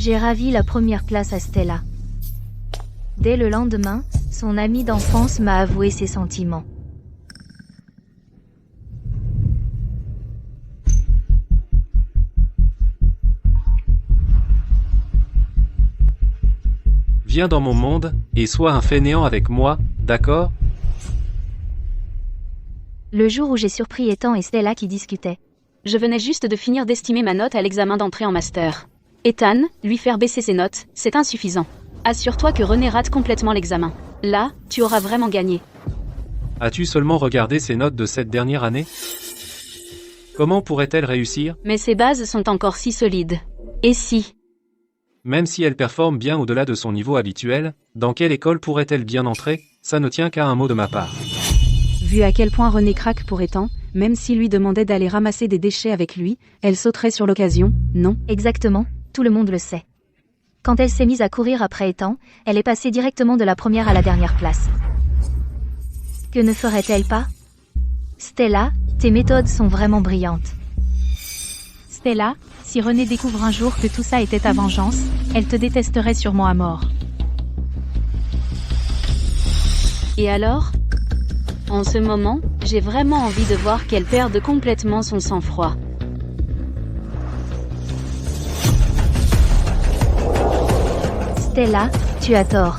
J'ai ravi la première place à Stella. Dès le lendemain, son amie d'enfance m'a avoué ses sentiments. Viens dans mon monde, et sois un fainéant avec moi, d'accord? Le jour où j'ai surpris Ethan et Stella qui discutaient. Je venais juste de finir d'estimer ma note à l'examen d'entrée en master. Ethan, lui faire baisser ses notes, c'est insuffisant. Assure-toi que René rate complètement l'examen. Là, tu auras vraiment gagné. As-tu seulement regardé ses notes de cette dernière année? Comment pourrait-elle réussir? Mais ses bases sont encore si solides. Et si? Même si elle performe bien au-delà de son niveau habituel, dans quelle école pourrait-elle bien entrer? Ça ne tient qu'à un mot de ma part. Vu à quel point René craque pour Ethan, même s'il lui demandait d'aller ramasser des déchets avec lui, elle sauterait sur l'occasion, non? Exactement, tout le monde le sait. Quand elle s'est mise à courir après Ethan, elle est passée directement de la première à la dernière place. Que ne ferait-elle pas? Stella, tes méthodes sont vraiment brillantes. Stella, si René découvre un jour que tout ça était ta vengeance, elle te détesterait sûrement à mort. Et alors? En ce moment, j'ai vraiment envie de voir qu'elle perde complètement son sang-froid. Stella, tu as tort.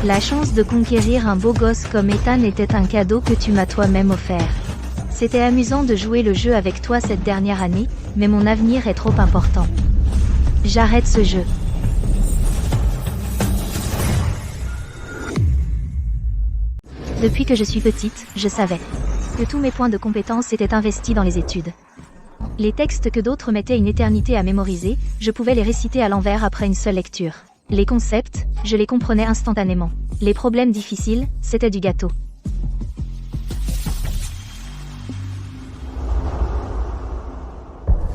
La chance de conquérir un beau gosse comme Ethan était un cadeau que tu m'as toi-même offert. C'était amusant de jouer le jeu avec toi cette dernière année, mais mon avenir est trop important. J'arrête ce jeu. Depuis que je suis petite, je savais que tous mes points de compétence étaient investis dans les études. Les textes que d'autres mettaient une éternité à mémoriser, je pouvais les réciter à l'envers après une seule lecture. Les concepts, je les comprenais instantanément. Les problèmes difficiles, c'était du gâteau.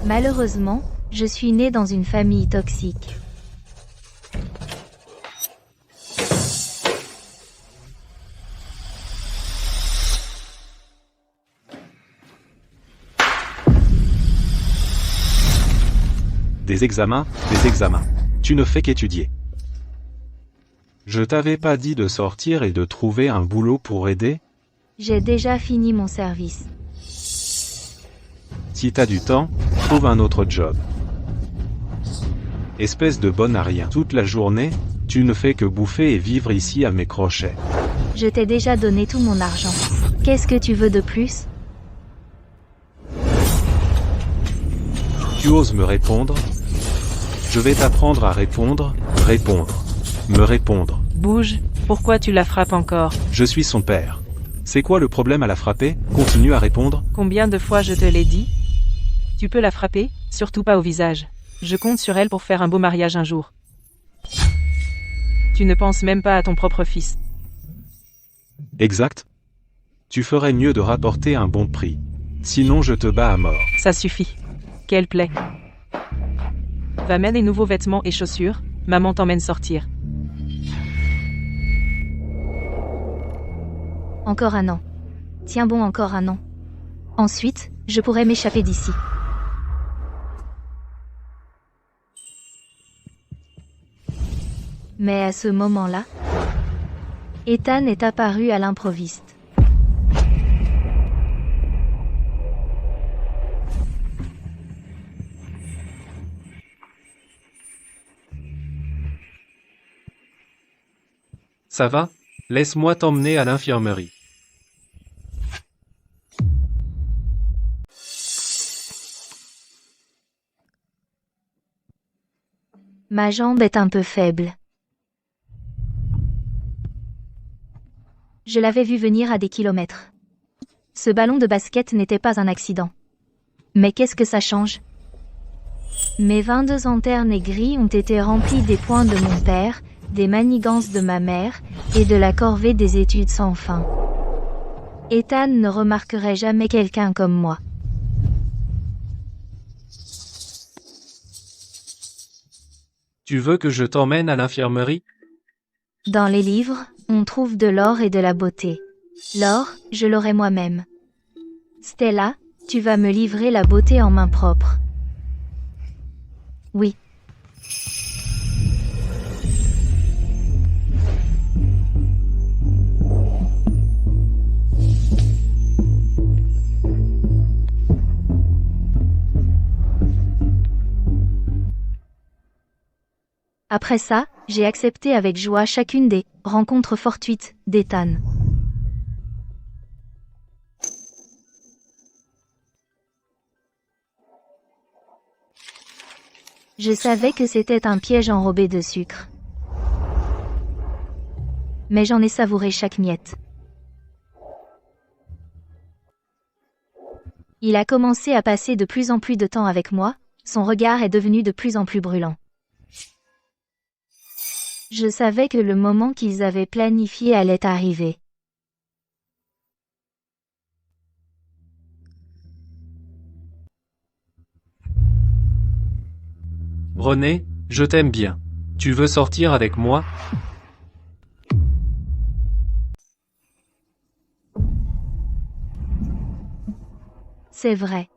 Malheureusement, je suis née dans une famille toxique. Des examens, des examens. Tu ne fais qu'étudier. Je t'avais pas dit de sortir et de trouver un boulot pour aider? J'ai déjà fini mon service. Si t'as du temps, trouve un autre job. Espèce de bonne à rien. Toute la journée, tu ne fais que bouffer et vivre ici à mes crochets. Je t'ai déjà donné tout mon argent. Qu'est-ce que tu veux de plus? Tu oses me répondre? Je vais t'apprendre à répondre, me répondre. Bouge, pourquoi tu la frappes encore? Je suis son père. C'est quoi le problème à la frapper? Continue à répondre. Combien de fois je te l'ai dit? Tu peux la frapper, surtout pas au visage. Je compte sur elle pour faire un beau mariage un jour. Tu ne penses même pas à ton propre fils. Exact. Tu ferais mieux de rapporter un bon prix. Sinon je te bats à mort. Ça suffit. Quelle plaie. Va mettre des nouveaux vêtements et chaussures, maman t'emmène sortir. Encore un an. Tiens bon, encore un an. Ensuite, je pourrais m'échapper d'ici. Mais à ce moment-là, Ethan est apparu à l'improviste. Ça va? Laisse-moi t'emmener à l'infirmerie. Ma jambe est un peu faible. Je l'avais vu venir à des kilomètres. Ce ballon de basket n'était pas un accident. Mais qu'est-ce que ça change? Mes 22 anternes et gris ont été remplis des points de mon père, des manigances de ma mère, et de la corvée des études sans fin. Ethan ne remarquerait jamais quelqu'un comme moi. Tu veux que je t'emmène à l'infirmerie? Dans les livres, on trouve de l'or et de la beauté. L'or, je l'aurai moi-même. Stella, tu vas me livrer la beauté en main propre. Oui. Après ça, j'ai accepté avec joie chacune des rencontres fortuites d'Ethan. Je savais que c'était un piège enrobé de sucre. Mais j'en ai savouré chaque miette. Il a commencé à passer de plus en plus de temps avec moi, son regard est devenu de plus en plus brûlant. Je savais que le moment qu'ils avaient planifié allait arriver. René, je t'aime bien. Tu veux sortir avec moi? C'est vrai.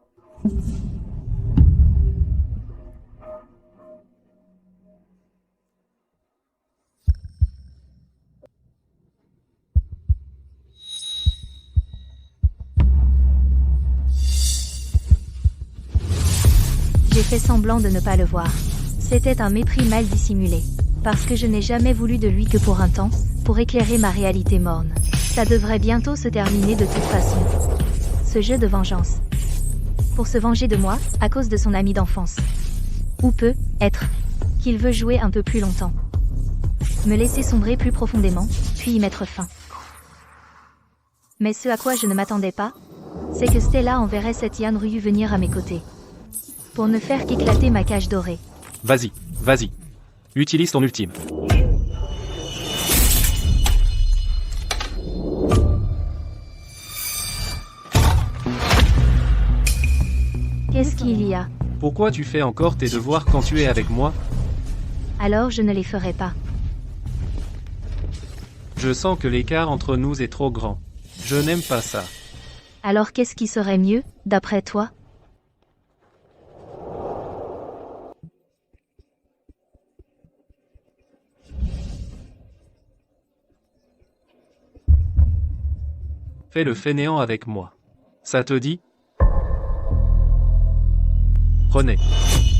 J'ai fait semblant de ne pas le voir. C'était un mépris mal dissimulé. Parce que je n'ai jamais voulu de lui que pour un temps, pour éclairer ma réalité morne. Ça devrait bientôt se terminer de toute façon. Ce jeu de vengeance. Pour se venger de moi, à cause de son ami d'enfance. Ou peut être qu'il veut jouer un peu plus longtemps. Me laisser sombrer plus profondément, puis y mettre fin. Mais ce à quoi je ne m'attendais pas, c'est que Stella enverrait cette Yann Ryu venir à mes côtés. Pour ne faire qu'éclater ma cage dorée. Vas-y, vas-y. Utilise ton ultime. Qu'est-ce qu'il y a? Pourquoi tu fais encore tes devoirs quand tu es avec moi? Alors je ne les ferai pas. Je sens que l'écart entre nous est trop grand. Je n'aime pas ça. Alors qu'est-ce qui serait mieux, d'après toi? Fais le fainéant avec moi. Ça te dit? René,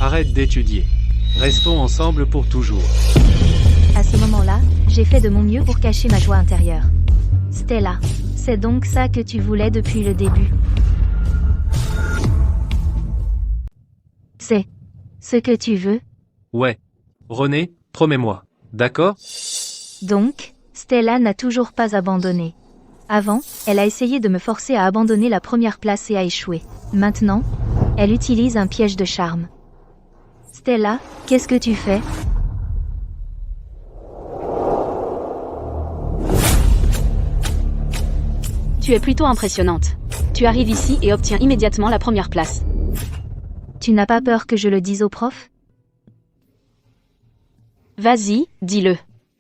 arrête d'étudier. Restons ensemble pour toujours. À ce moment-là, j'ai fait de mon mieux pour cacher ma joie intérieure. Stella, c'est donc ça que tu voulais depuis le début. C'est ce que tu veux? Ouais. René, promets-moi. D'accord? Donc, Stella n'a toujours pas abandonné. Avant, elle a essayé de me forcer à abandonner la première place et a échoué. Maintenant, elle utilise un piège de charme. Stella, qu'est-ce que tu fais? Tu es plutôt impressionnante. Tu arrives ici et obtiens immédiatement la première place. Tu n'as pas peur que je le dise au prof? Vas-y, dis-le.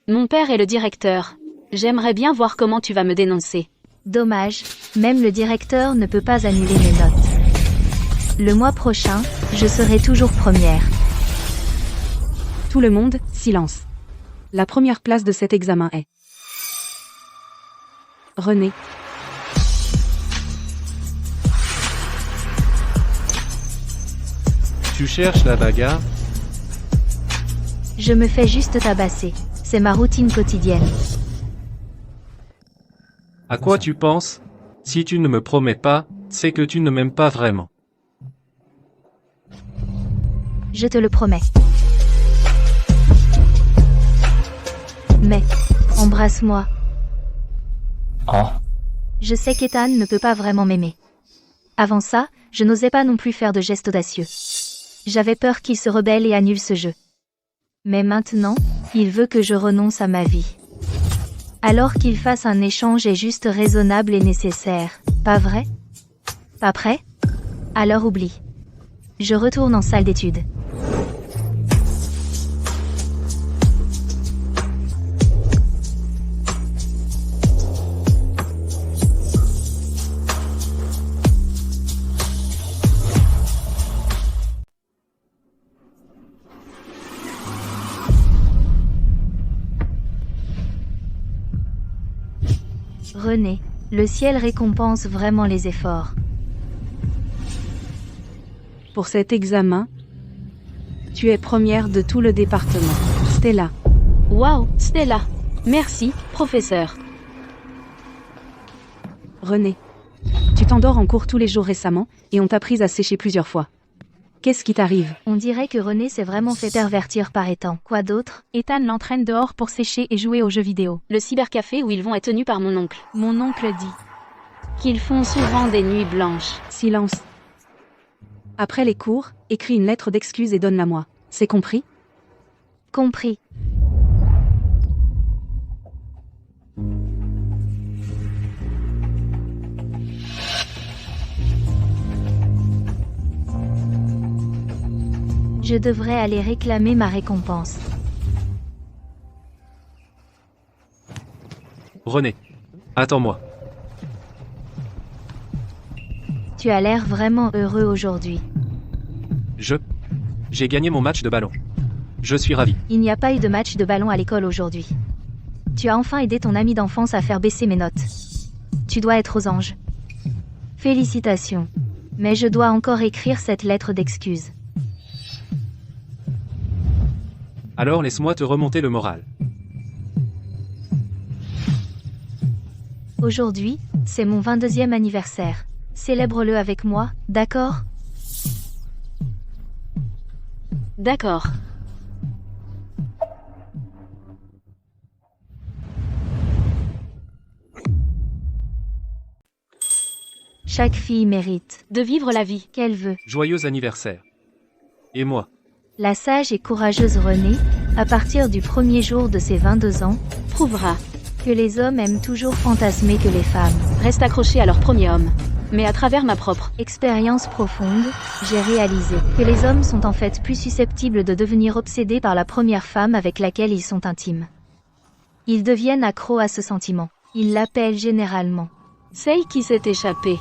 Mon père est le directeur. J'aimerais bien voir comment tu vas me dénoncer. Dommage, même le directeur ne peut pas annuler mes notes. Le mois prochain, je serai toujours première. Tout le monde, silence. La première place de cet examen est René. Tu cherches la bagarre? Je me fais juste tabasser. C'est ma routine quotidienne. À quoi tu penses? Si tu ne me promets pas, c'est que tu ne m'aimes pas vraiment. Je te le promets. Mais, embrasse-moi. Je sais qu'Ethan ne peut pas vraiment m'aimer. Avant ça, je n'osais pas non plus faire de gestes audacieux. J'avais peur qu'il se rebelle et annule ce jeu. Mais maintenant, il veut que je renonce à ma vie. Alors qu'il fasse un échange est juste raisonnable et nécessaire, pas vrai? Pas prêt? Alors oublie. Je retourne en salle d'études. René, le ciel récompense vraiment les efforts. Pour cet examen, tu es première de tout le département. Stella. Waouh, Stella. Merci, professeur. René. Tu t'endors en cours tous les jours récemment, et on t'a prise à sécher plusieurs fois. Qu'est-ce qui t'arrive? On dirait que René s'est vraiment fait pervertir par Ethan. Quoi d'autre? Ethan l'entraîne dehors pour sécher et jouer aux jeux vidéo. Le cybercafé où ils vont est tenu par mon oncle. Mon oncle dit. Qu'ils font souvent des nuits blanches. Silence. Après les cours, écris une lettre d'excuse et donne-la moi. C'est compris? Compris. Je devrais aller réclamer ma récompense. René. Attends-moi. Tu as l'air vraiment heureux aujourd'hui. J'ai gagné mon match de ballon. Je suis ravi. Il n'y a pas eu de match de ballon à l'école aujourd'hui. Tu as enfin aidé ton ami d'enfance à faire baisser mes notes. Tu dois être aux anges. Félicitations. Mais je dois encore écrire cette lettre d'excuse. Alors laisse-moi te remonter le moral. Aujourd'hui, c'est mon 22e anniversaire. Célèbre-le avec moi, d'accord? D'accord. Chaque fille mérite De vivre la vie. qu'elle veut. Joyeux anniversaire. Et moi. La sage et courageuse Renée, à partir du premier jour de ses 22 ans, Prouvera. que les hommes aiment toujours fantasmer que les femmes. Reste accroché à leur premier homme. Mais à travers ma propre. Expérience profonde, j'ai réalisé que les hommes sont en fait plus susceptibles de devenir obsédés par la première femme avec laquelle ils sont intimes. Ils deviennent accros à ce sentiment. Ils l'appellent généralement. Sei qui s'est échappé.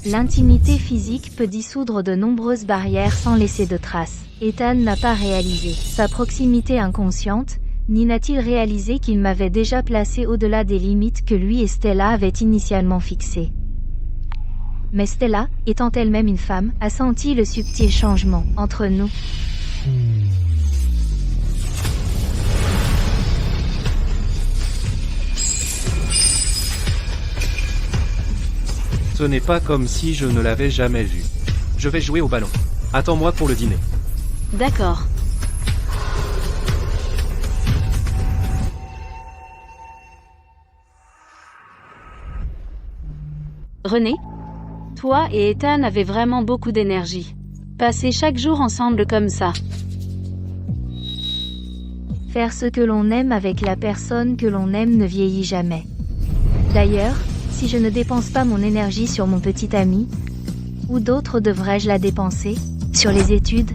L'intimité physique peut dissoudre de nombreuses barrières sans laisser de traces. Ethan n'a pas réalisé sa proximité inconsciente, ni n'a-t-il réalisé qu'il m'avait déjà placé au-delà des limites que lui et Stella avaient initialement fixées. Mais Stella, étant elle-même une femme, a senti le subtil changement entre nous. Ce n'est pas comme si je ne l'avais jamais vu. Je vais jouer au ballon. Attends-moi pour le dîner. D'accord. René? Toi et Ethan avez vraiment beaucoup d'énergie. Passez chaque jour ensemble comme ça. Faire ce que l'on aime avec la personne que l'on aime ne vieillit jamais. D'ailleurs, si je ne dépense pas mon énergie sur mon petit ami, où d'autres devrais-je la dépenser? Sur les études?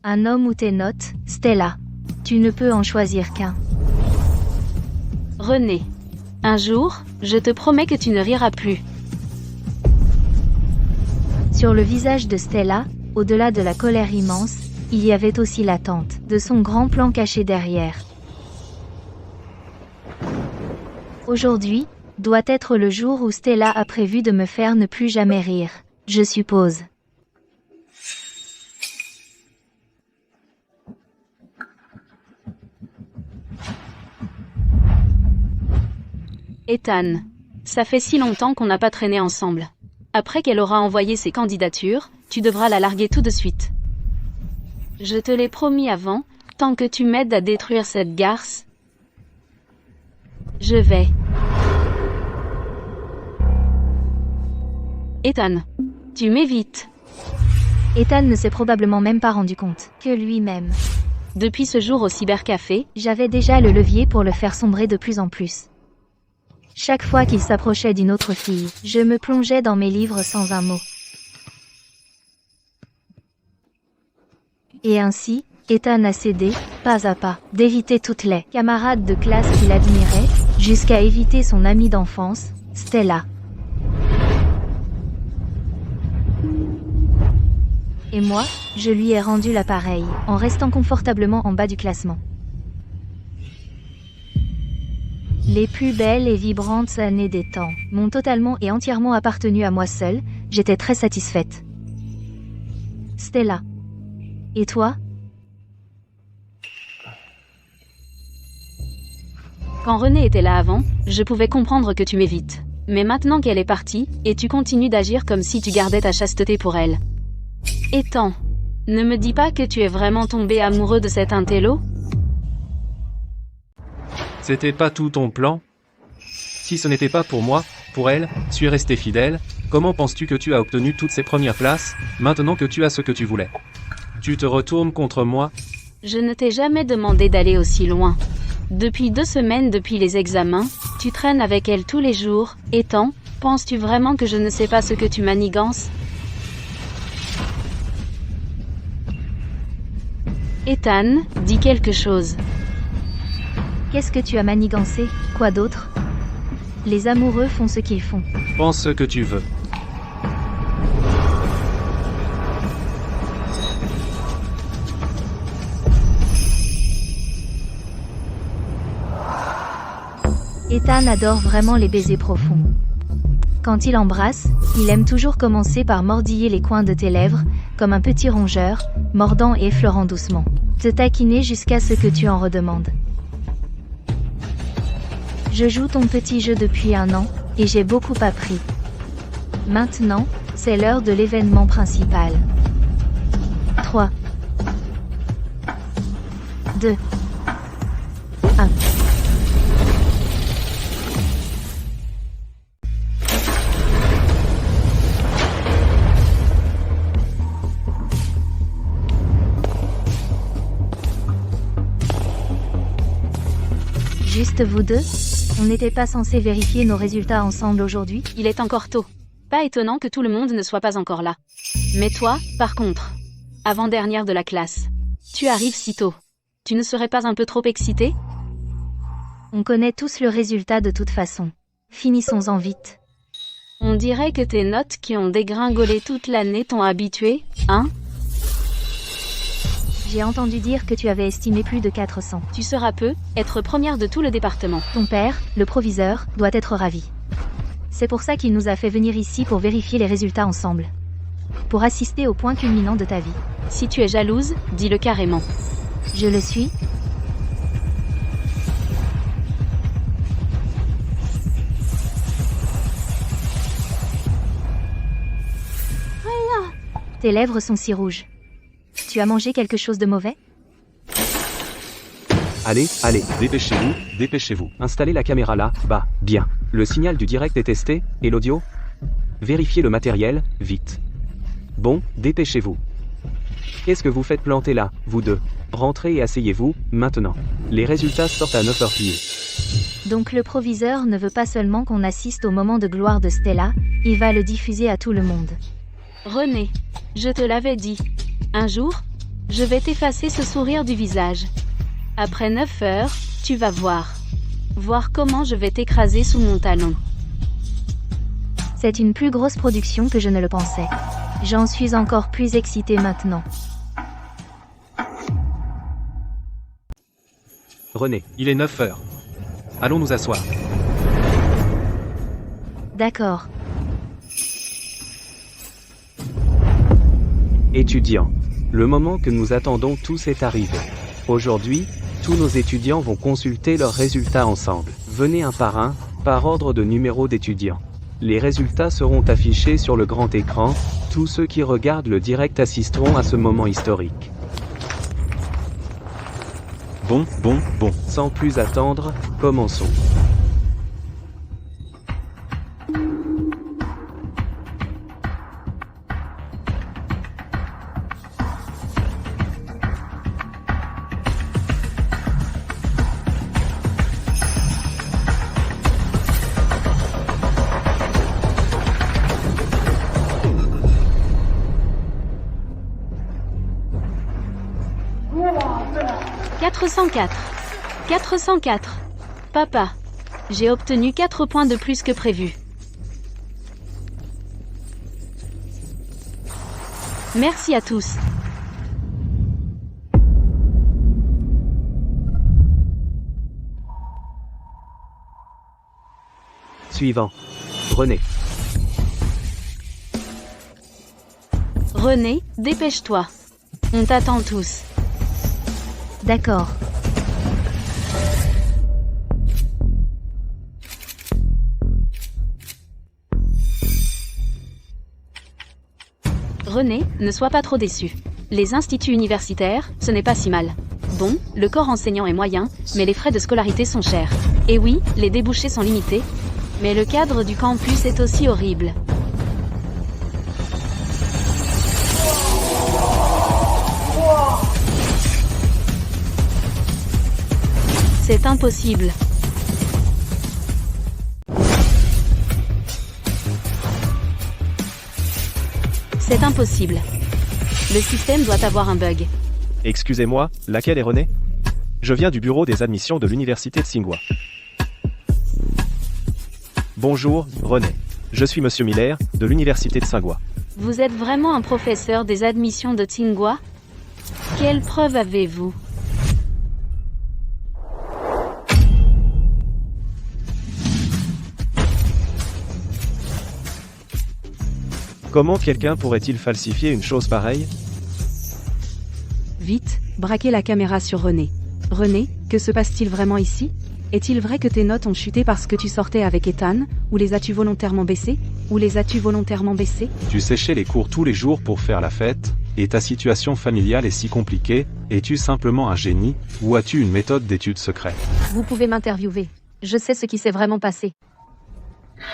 Un homme ou tes notes, Stella. Tu ne peux en choisir qu'un. René. Un jour, je te promets que tu ne riras plus. Sur le visage de Stella, au-delà de la colère immense, il y avait aussi l'attente de son grand plan caché derrière. Aujourd'hui doit être le jour où Stella a prévu de me faire ne plus jamais rire, je suppose. Ethan. Ça fait si longtemps qu'on n'a pas traîné ensemble. Après qu'elle aura envoyé ses candidatures, tu devras la larguer tout de suite. Je te l'ai promis avant, tant que tu m'aides à détruire cette garce. Je vais. Ethan. Tu m'évites. Ethan ne s'est probablement même pas rendu compte que lui-même. Depuis ce jour au cybercafé, J'avais déjà le levier pour le faire sombrer de plus en plus. Chaque fois qu'il s'approchait d'une autre fille, je me plongeais dans mes livres sans un mot. Et ainsi, Ethan a cédé, pas à pas, d'éviter toutes les camarades de classe qu'il admirait, jusqu'à éviter son amie d'enfance, Stella. Et moi, je lui ai rendu l'appareil, en restant confortablement en bas du classement. Les plus belles et vibrantes années des temps m'ont totalement et entièrement appartenu à moi seule, j'étais très satisfaite. Stella. Et toi? Quand René était là avant, je pouvais comprendre que tu m'évites. Mais maintenant qu'elle est partie, et tu continues d'agir comme si tu gardais ta chasteté pour elle. Ethan, ne me dis pas que tu es vraiment tombé amoureux de cet intello? C'était pas tout ton plan? Si ce n'était pas pour moi, pour elle, tu es resté fidèle, comment penses-tu que tu as obtenu toutes ces premières places, maintenant que tu as ce que tu voulais? Tu te retournes contre moi? Je ne t'ai jamais demandé d'aller aussi loin. Depuis 2 semaines depuis les examens, tu traînes avec elle tous les jours. Ethan, penses-tu vraiment que je ne sais pas ce que tu manigances? Ethan, dis quelque chose. Qu'est-ce que tu as manigancé? Quoi d'autre? Les amoureux font ce qu'ils font. Pense ce que tu veux. Ethan adore vraiment les baisers profonds. Quand il embrasse, il aime toujours commencer par mordiller les coins de tes lèvres, comme un petit rongeur, mordant et effleurant doucement. Te taquiner jusqu'à ce que tu en redemandes. Je joue ton petit jeu depuis 1 an, et j'ai beaucoup appris. Maintenant, c'est l'heure de l'événement principal. 3, 2, 1. Juste vous deux? On n'était pas censé vérifier nos résultats ensemble aujourd'hui? Il est encore tôt. Pas étonnant que tout le monde ne soit pas encore là. Mais toi, par contre, avant-dernière de la classe, tu arrives si tôt. Tu ne serais pas un peu trop excitée? On connaît tous le résultat de toute façon. Finissons-en vite. On dirait que tes notes qui ont dégringolé toute l'année t'ont habitué, hein? J'ai entendu dire que tu avais estimé plus de 400. Tu seras peu, être première de tout le département. Ton père, le proviseur, doit être ravi. C'est pour ça qu'il nous a fait venir ici pour vérifier les résultats ensemble. Pour assister au point culminant de ta vie. Si tu es jalouse, dis-le carrément. Je le suis. Tes lèvres sont si rouges. Tu as mangé quelque chose de mauvais? Allez, dépêchez-vous, dépêchez-vous. Installez la caméra là, bas, bien. Le signal du direct est testé, et l'audio? Vérifiez le matériel, vite. Bon, dépêchez-vous. Qu'est-ce que vous faites planter là, vous deux? Rentrez et asseyez-vous, maintenant. Les résultats sortent à 9h pile. Donc le proviseur ne veut pas seulement qu'on assiste au moment de gloire de Stella, il va le diffuser à tout le monde. René, je te l'avais dit. Un jour, je vais t'effacer ce sourire du visage. Après 9 heures, tu vas voir. Voir comment je vais t'écraser sous mon talon. C'est une plus grosse production que je ne le pensais. J'en suis encore plus excitée maintenant. René, Il est 9 heures. Allons nous asseoir. D'accord. étudiants. Le moment que nous attendons tous est arrivé. Aujourd'hui, tous nos étudiants vont consulter leurs résultats ensemble. Venez un par ordre de numéro d'étudiants. Les résultats seront affichés sur le grand écran, tous ceux qui regardent le direct assisteront à ce moment historique. Bon. Sans plus attendre, commençons. « 404. Papa, j'ai obtenu 4 points de plus que prévu. Merci à tous. Suivant. René. René, dépêche-toi. On t'attend tous. D'accord. René, ne sois pas trop déçu. Les instituts universitaires, ce n'est pas si mal. Bon, le corps enseignant est moyen, mais les frais de scolarité sont chers. Et oui, les débouchés sont limités, mais le cadre du campus est aussi horrible. C'est impossible. C'est impossible. Le système doit avoir un bug. Excusez-moi, laquelle est René? Je viens du bureau des admissions de l'université de Tsinghua. Bonjour, René. Je suis Monsieur Miller, de l'université de Tsinghua. Vous êtes vraiment un professeur des admissions de Tsinghua? Quelle preuve avez-vous? Comment quelqu'un pourrait-il falsifier une chose pareille? Vite, braquez la caméra sur René. René, que se passe-t-il vraiment ici? Est-il vrai que tes notes ont chuté parce que tu sortais avec Ethan, ou les as-tu volontairement baissées? Tu séchais les cours tous les jours pour faire la fête, et ta situation familiale est si compliquée, es-tu simplement un génie, ou as-tu une méthode d'étude secrète? Vous pouvez m'interviewer. Je sais ce qui s'est vraiment passé.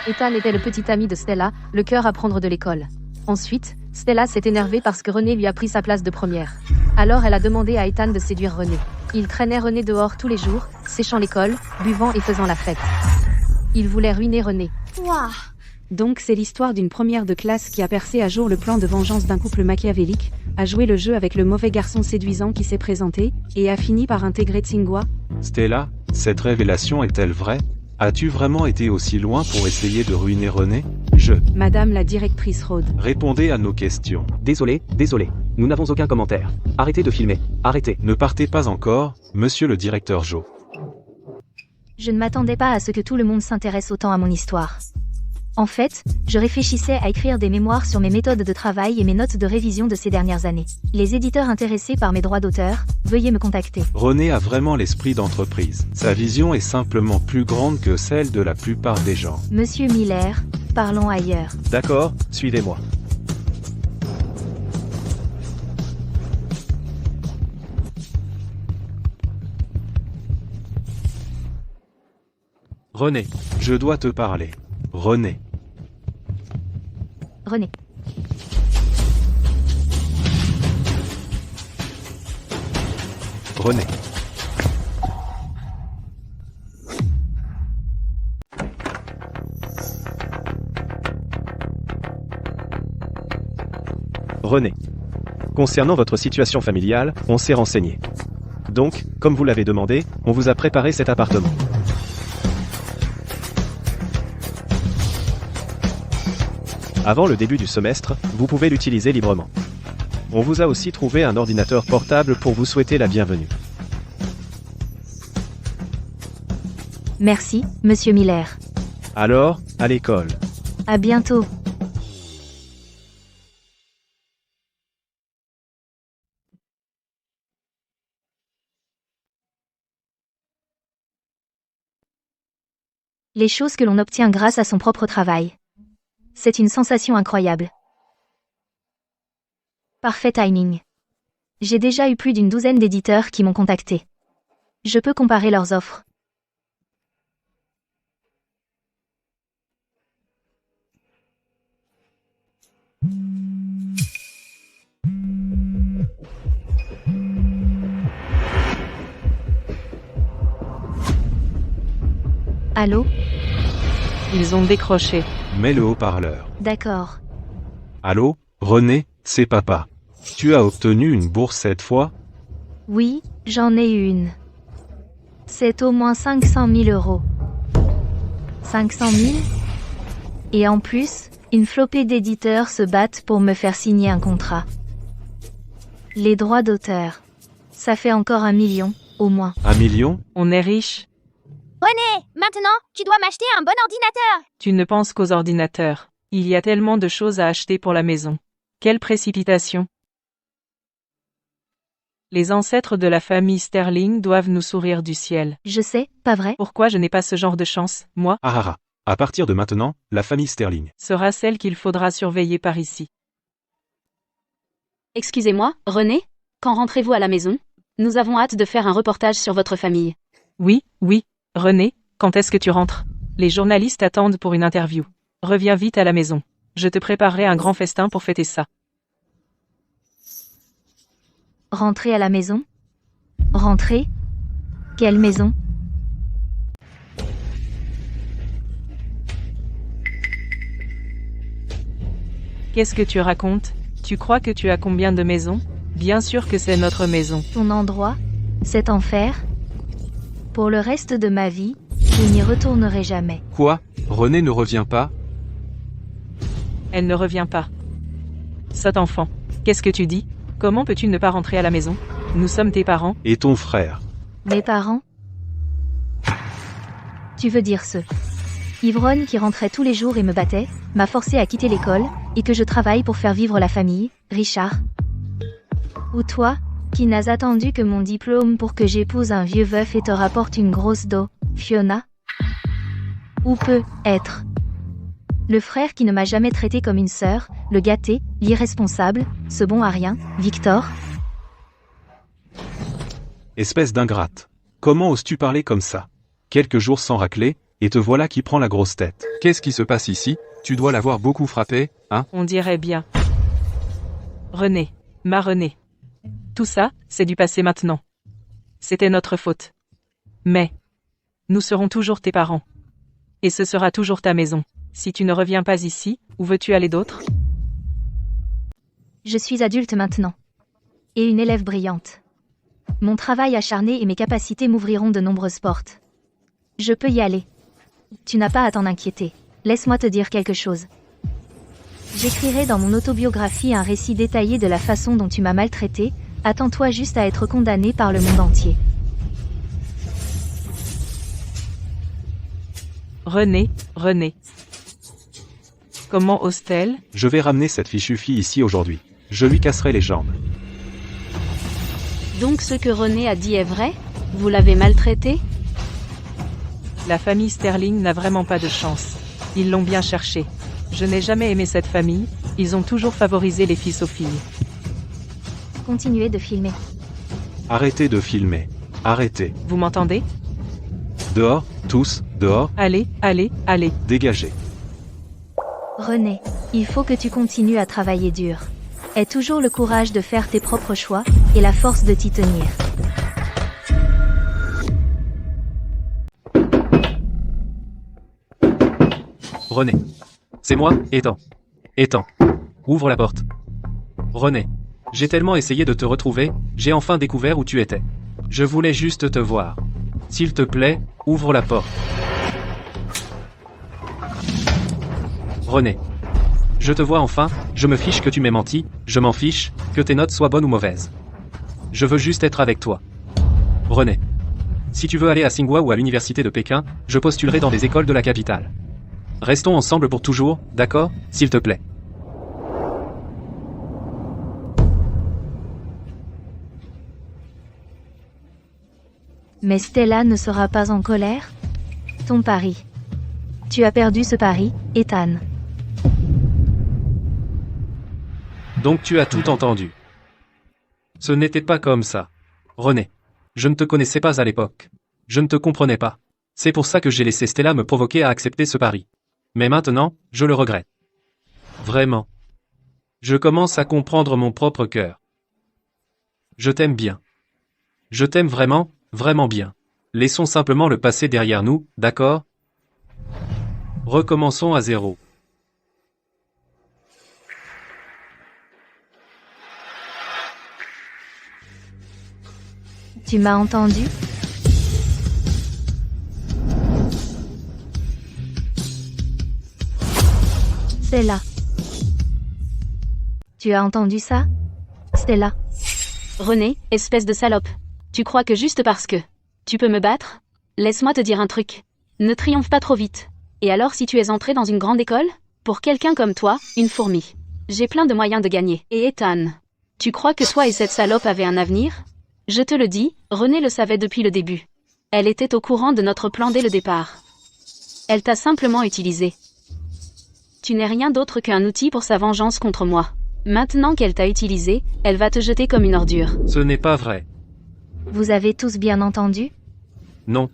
Ethan était le petit ami de Stella, le cœur à prendre de l'école. Ensuite, Stella s'est énervée parce que René lui a pris sa place de première. Alors elle a demandé à Ethan de séduire René. Il traînait René dehors tous les jours, séchant l'école, buvant et faisant la fête. Il voulait ruiner René. Donc c'est l'histoire d'une première de classe qui a percé à jour le plan de vengeance d'un couple machiavélique, a joué le jeu avec le mauvais garçon séduisant qui s'est présenté, et a fini par intégrer Tsinghua. Stella, cette révélation est-elle vraie? As-tu vraiment été aussi loin pour essayer de ruiner René? Madame la directrice Rhodes. Répondez à nos questions. Désolé. Nous n'avons aucun commentaire. Arrêtez de filmer. Arrêtez. Ne partez pas encore, monsieur le directeur Joe. Je ne m'attendais pas à ce que tout le monde s'intéresse autant à mon histoire. En fait, je réfléchissais à écrire des mémoires sur mes méthodes de travail et mes notes de révision de ces dernières années. Les éditeurs intéressés par mes droits d'auteur, veuillez me contacter. René a vraiment l'esprit d'entreprise. Sa vision est simplement plus grande que celle de la plupart des gens. Monsieur Miller, parlons ailleurs. D'accord, suivez-moi. René. Je dois te parler. René. René. René. René. Concernant votre situation familiale, on s'est renseigné. Donc, comme vous l'avez demandé, on vous a préparé cet appartement. Avant le début du semestre, vous pouvez l'utiliser librement. On vous a aussi trouvé un ordinateur portable pour vous souhaiter la bienvenue. Merci, Monsieur Miller. Alors, à l'école. À bientôt. Les choses que l'on obtient grâce à son propre travail. C'est une sensation incroyable. Parfait timing. J'ai déjà eu plus d'une douzaine d'éditeurs qui m'ont contacté. Je peux comparer leurs offres. Allô? Ils ont décroché. Mets le haut-parleur. D'accord. Allô, René, c'est papa. Tu as obtenu une bourse cette fois? Oui, j'en ai une. C'est au moins 500 000 euros. 500 000? Et en plus, une flopée d'éditeurs se battent pour me faire signer un contrat. Les droits d'auteur. Ça fait encore 1 million, au moins. 1 million? On est riche. René, maintenant, tu dois m'acheter un bon ordinateur. Tu ne penses qu'aux ordinateurs. Il y a tellement de choses à acheter pour la maison. Quelle précipitation. Les ancêtres de la famille Sterling doivent nous sourire du ciel. Je sais, pas vrai? Pourquoi je n'ai pas ce genre de chance, moi, Ah ah ah. À partir de maintenant, la famille Sterling. sera celle qu'il faudra surveiller par ici. Excusez-moi, René? Quand rentrez-vous à la maison? Nous avons hâte de faire un reportage sur votre famille. Oui, René, quand est-ce que tu rentres? Les journalistes attendent pour une interview. Reviens vite à la maison. Je te préparerai un grand festin pour fêter ça. Rentrer à la maison? Rentrer? Quelle maison? Qu'est-ce que tu racontes? Tu crois que tu as combien de maisons? Bien sûr que c'est notre maison. Ton endroit? Cet enfer? Pour le reste de ma vie, je n'y retournerai jamais. Quoi? René ne revient pas? Elle ne revient pas. Sot enfant. Qu'est-ce que tu dis? Comment peux-tu ne pas rentrer à la maison? Nous sommes tes parents. Et ton frère? Mes parents? Tu veux dire ce ivrogne qui rentrait tous les jours et me battait, m'a forcé à quitter l'école, et que je travaille pour faire vivre la famille, Richard? Ou toi, qui n'as attendu que mon diplôme pour que j'épouse un vieux veuf et te rapporte une grosse dot, Fiona? Ou peut-être le frère qui ne m'a jamais traité comme une sœur, le gâté, l'irresponsable, ce bon à rien, Victor? Espèce d'ingrate. Comment oses-tu parler comme ça? Quelques jours sans racler, et te voilà qui prend la grosse tête. Qu'est-ce qui se passe ici? Tu dois l'avoir beaucoup frappé, hein? On dirait bien. René. Ma René. Tout ça, c'est du passé maintenant. C'était notre faute. Mais nous serons toujours tes parents. Et ce sera toujours ta maison. Si tu ne reviens pas ici, où veux-tu aller d'autre? Je suis adulte maintenant. Et une élève brillante. Mon travail acharné et mes capacités m'ouvriront de nombreuses portes. Je peux y aller. Tu n'as pas à t'en inquiéter. Laisse-moi te dire quelque chose. J'écrirai dans mon autobiographie un récit détaillé de la façon dont tu m'as maltraité. Attends-toi juste à être condamné par le monde entier. René. Comment ose-t-elle? Je vais ramener cette fichue fille ici aujourd'hui. Je lui casserai les jambes. Donc ce que René a dit est vrai? Vous l'avez maltraité? La famille Sterling n'a vraiment pas de chance. Ils l'ont bien cherché. Je n'ai jamais aimé cette famille, ils ont toujours favorisé les fils aux filles. Continuez de filmer. Arrêtez de filmer. Arrêtez. Vous m'entendez? Dehors, tous, dehors, Allez. dégagez. René, il faut que tu continues à travailler dur. Aie toujours le courage de faire tes propres choix, et la force de t'y tenir. René. C'est moi, Ethan. Ethan. Ouvre la porte. René. J'ai tellement essayé de te retrouver, j'ai enfin découvert où tu étais. Je voulais juste te voir. S'il te plaît, ouvre la porte. René. Je te vois enfin, je me fiche que tu m'aies menti, je m'en fiche, que tes notes soient bonnes ou mauvaises. Je veux juste être avec toi. René. Si tu veux aller à Tsinghua ou à l'université de Pékin, je postulerai dans des écoles de la capitale. Restons ensemble pour toujours, d'accord, s'il te plaît. Mais Stella ne sera pas en colère? Ton pari. Tu as perdu ce pari, Ethan. Donc tu as tout entendu. Ce n'était pas comme ça. René. Je ne te connaissais pas à l'époque. Je ne te comprenais pas. C'est pour ça que j'ai laissé Stella me provoquer à accepter ce pari. Mais maintenant, je le regrette. Vraiment. Je commence à comprendre mon propre cœur. Je t'aime bien. Je t'aime vraiment, vraiment bien. Laissons simplement le passé derrière nous, d'accord? Recommençons à zéro. Tu m'as entendu? Stella. Tu as entendu ça? Stella. René, espèce de salope. Tu crois que juste parce que tu peux me battre? Laisse-moi te dire un truc. Ne triomphe pas trop vite. Et alors si tu es entré dans une grande école? Pour quelqu'un comme toi, une fourmi. J'ai plein de moyens de gagner. Et Ethan, tu crois que toi et cette salope avaient un avenir? Je te le dis, René le savait depuis le début. Elle était au courant de notre plan dès le départ. Elle t'a simplement utilisé. Tu n'es rien d'autre qu'un outil pour sa vengeance contre moi. Maintenant qu'elle t'a utilisé, elle va te jeter comme une ordure. Ce n'est pas vrai. Vous avez tous bien entendu? Non.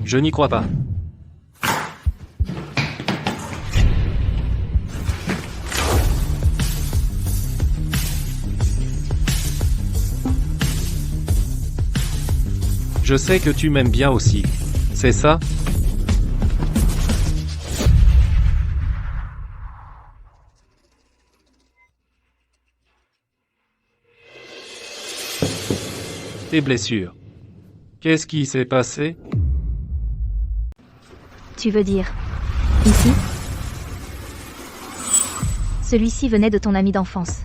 Je n'y crois pas. Je sais que tu m'aimes bien aussi. C'est ça? Tes blessures. Qu'est-ce qui s'est passé? Tu veux dire ici? Celui-ci venait de ton amie d'enfance.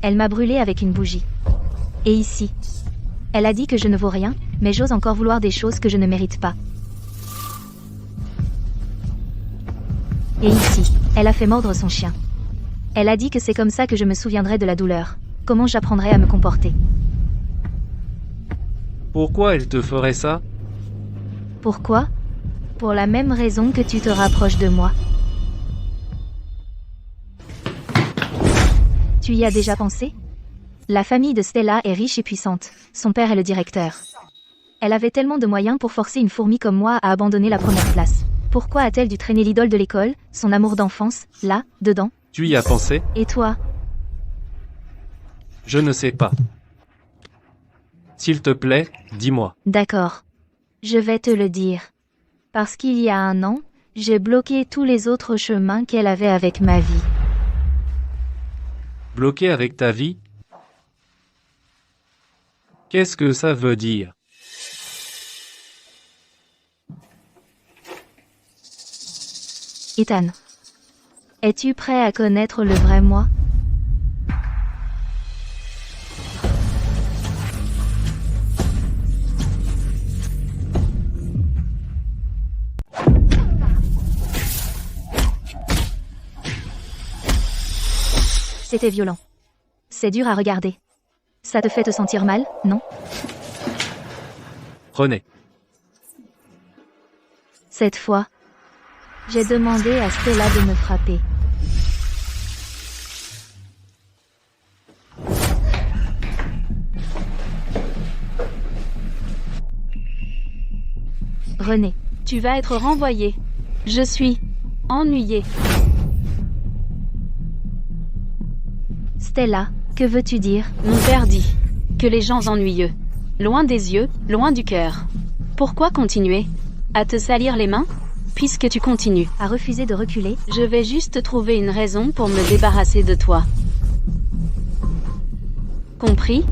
Elle m'a brûlé avec une bougie. Et ici? Elle a dit que je ne vaux rien, mais j'ose encore vouloir des choses que je ne mérite pas. Et ici, elle a fait mordre son chien. Elle a dit que c'est comme ça que je me souviendrai de la douleur. Comment j'apprendrai à me comporter? Pourquoi elle te ferait ça? Pourquoi? Pour la même raison que tu te rapproches de moi. Tu y as déjà pensé? La famille de Stella est riche et puissante. Son père est le directeur. Elle avait tellement de moyens pour forcer une fourmi comme moi à abandonner la première place. Pourquoi a-t-elle dû traîner l'idole de l'école, son amour d'enfance, là, dedans? Tu y as pensé? Et toi? Je ne sais pas. S'il te plaît, dis-moi. D'accord. Je vais te le dire. Parce qu'il y a un an, j'ai bloqué tous les autres chemins qu'elle avait avec ma vie. Bloqué avec ta vie? Qu'est-ce que ça veut dire? Ethan. Es-tu prêt à connaître le vrai moi? C'était violent. C'est dur à regarder. Ça te fait te sentir mal, non? René. Cette fois, j'ai demandé à Stella de me frapper. René. Tu vas être renvoyé. Je suis ennuyée. Stella, que veux-tu dire? Mon père dit que les gens ennuyeux, loin des yeux, loin du cœur. Pourquoi continuer à te salir les mains? Puisque tu continues à refuser de reculer, je vais juste trouver une raison pour me débarrasser de toi. Compris?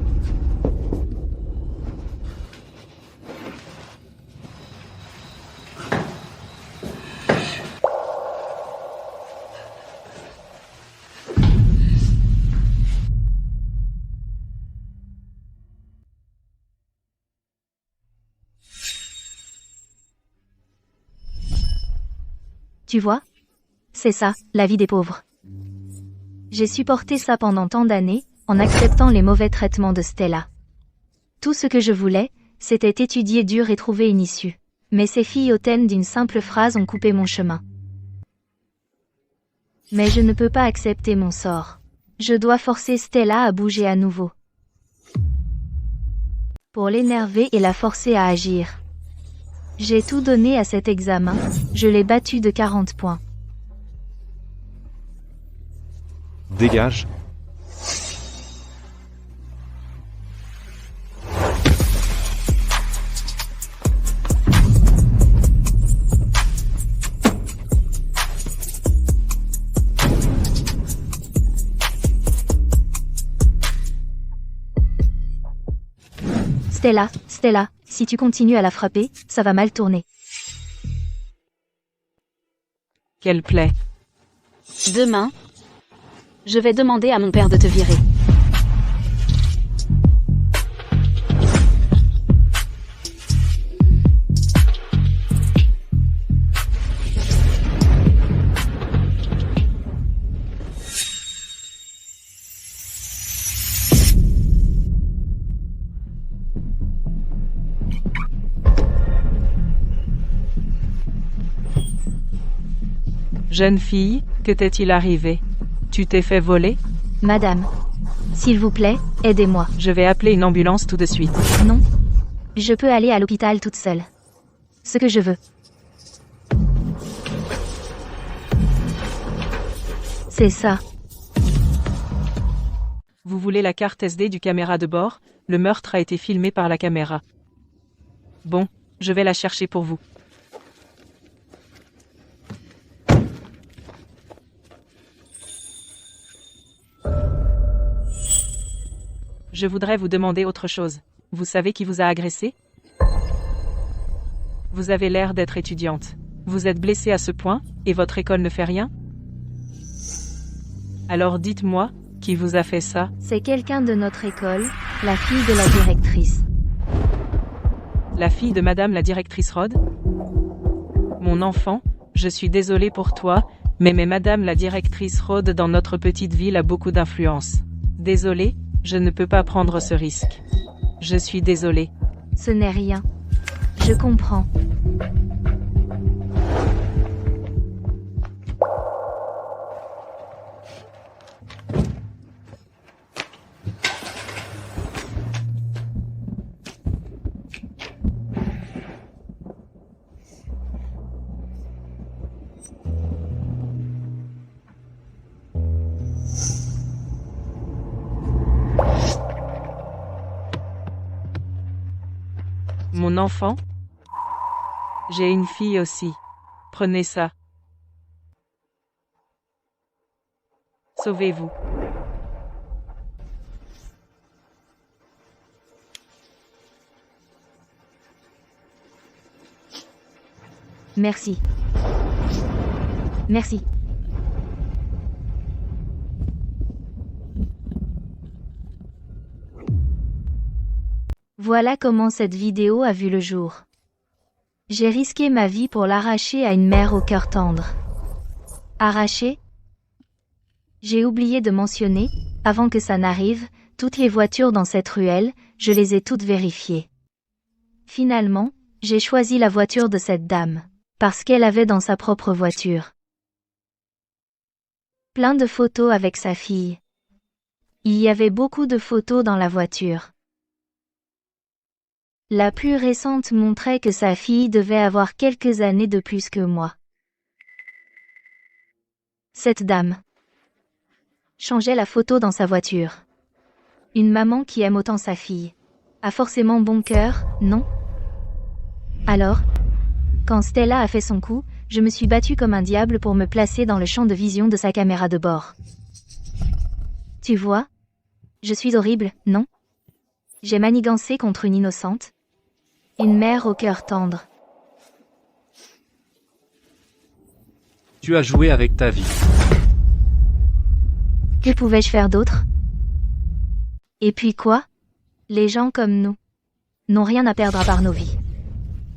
Tu vois? C'est ça, la vie des pauvres. J'ai supporté ça pendant tant d'années, en acceptant les mauvais traitements de Stella. Tout ce que je voulais, c'était étudier dur et trouver une issue. Mais ces filles hautaines d'une simple phrase ont coupé mon chemin. Mais je ne peux pas accepter mon sort. Je dois forcer Stella à bouger à nouveau. Pour l'énerver et la forcer à agir. J'ai tout donné à cet examen, je l'ai battu de 40 points. Dégage. Stella, si tu continues à la frapper, ça va mal tourner. Quelle plaie. Demain, je vais demander à mon père de te virer. Jeune fille, que t'est-il arrivé? Tu t'es fait voler? Madame. S'il vous plaît, aidez-moi. Je vais appeler une ambulance tout de suite. Non. Je peux aller à l'hôpital toute seule. Ce que je veux. C'est ça. Vous voulez la carte SD du caméra de bord? Le meurtre a été filmé par la caméra. Bon, je vais la chercher pour vous. Je voudrais vous demander autre chose. Vous savez qui vous a agressé? Vous avez l'air d'être étudiante. Vous êtes blessée à ce point, et votre école ne fait rien? Alors dites-moi, qui vous a fait ça? C'est quelqu'un de notre école, la fille de la directrice. La fille de Madame la directrice Rod? Mon enfant, je suis désolée pour toi, mais Madame la directrice Rod dans notre petite ville a beaucoup d'influence. Désolée, je ne peux pas prendre ce risque. Je suis désolée. Ce n'est rien. Je comprends. Mon enfant? J'ai une fille aussi. Prenez ça. Sauvez-vous. Merci. Merci. Voilà comment cette vidéo a vu le jour. J'ai risqué ma vie pour l'arracher à une mère au cœur tendre. Arracher? J'ai oublié de mentionner, avant que ça n'arrive, toutes les voitures dans cette ruelle, je les ai toutes vérifiées. Finalement, j'ai choisi la voiture de cette dame, parce qu'elle avait dans sa propre voiture plein de photos avec sa fille. Il y avait beaucoup de photos dans la voiture. La plus récente montrait que sa fille devait avoir quelques années de plus que moi. Cette dame changeait la photo dans sa voiture. Une maman qui aime autant sa fille a forcément bon cœur, non? Alors, quand Stella a fait son coup, je me suis battue comme un diable pour me placer dans le champ de vision de sa caméra de bord. Tu vois? Je suis horrible, non? J'ai manigancé contre une innocente. Une mère au cœur tendre. Tu as joué avec ta vie. Que pouvais-je faire d'autre? Et puis quoi? Les gens comme nous n'ont rien à perdre à part nos vies.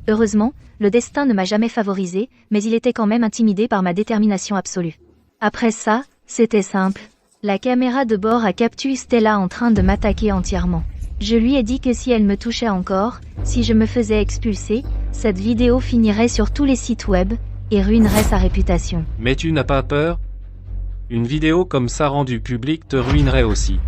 Heureusement, le destin ne m'a jamais favorisé, mais il était quand même intimidé par ma détermination absolue. Après ça, c'était simple. La caméra de bord a capturé Stella en train de m'attaquer entièrement. Je lui ai dit que si elle me touchait encore, si je me faisais expulser, cette vidéo finirait sur tous les sites web, et ruinerait sa réputation. Mais tu n'as pas peur? Une vidéo comme ça rendue publique te ruinerait aussi.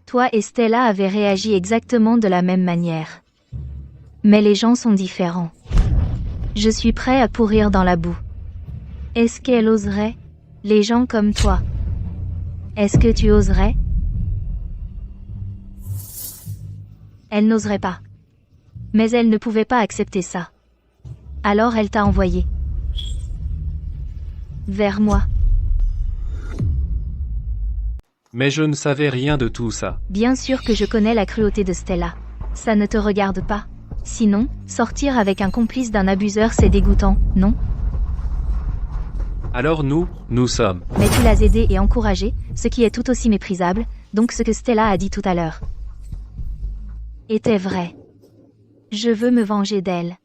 Toi et Stella avez réagi exactement de la même manière. Mais les gens sont différents. Je suis prêt à pourrir dans la boue. Est-ce qu'elle oserait? Les gens comme toi. Est-ce que tu oserais? Elle n'oserait pas. Mais elle ne pouvait pas accepter ça. Alors elle t'a envoyé vers moi. Mais je ne savais rien de tout ça. Bien sûr que je connais la cruauté de Stella. Ça ne te regarde pas. Sinon, sortir avec un complice d'un abuseur c'est dégoûtant, non? Alors nous sommes. Mais tu l'as aidé et encouragé, ce qui est tout aussi méprisable, donc ce que Stella a dit tout à l'heure était vrai. Je veux me venger d'elle.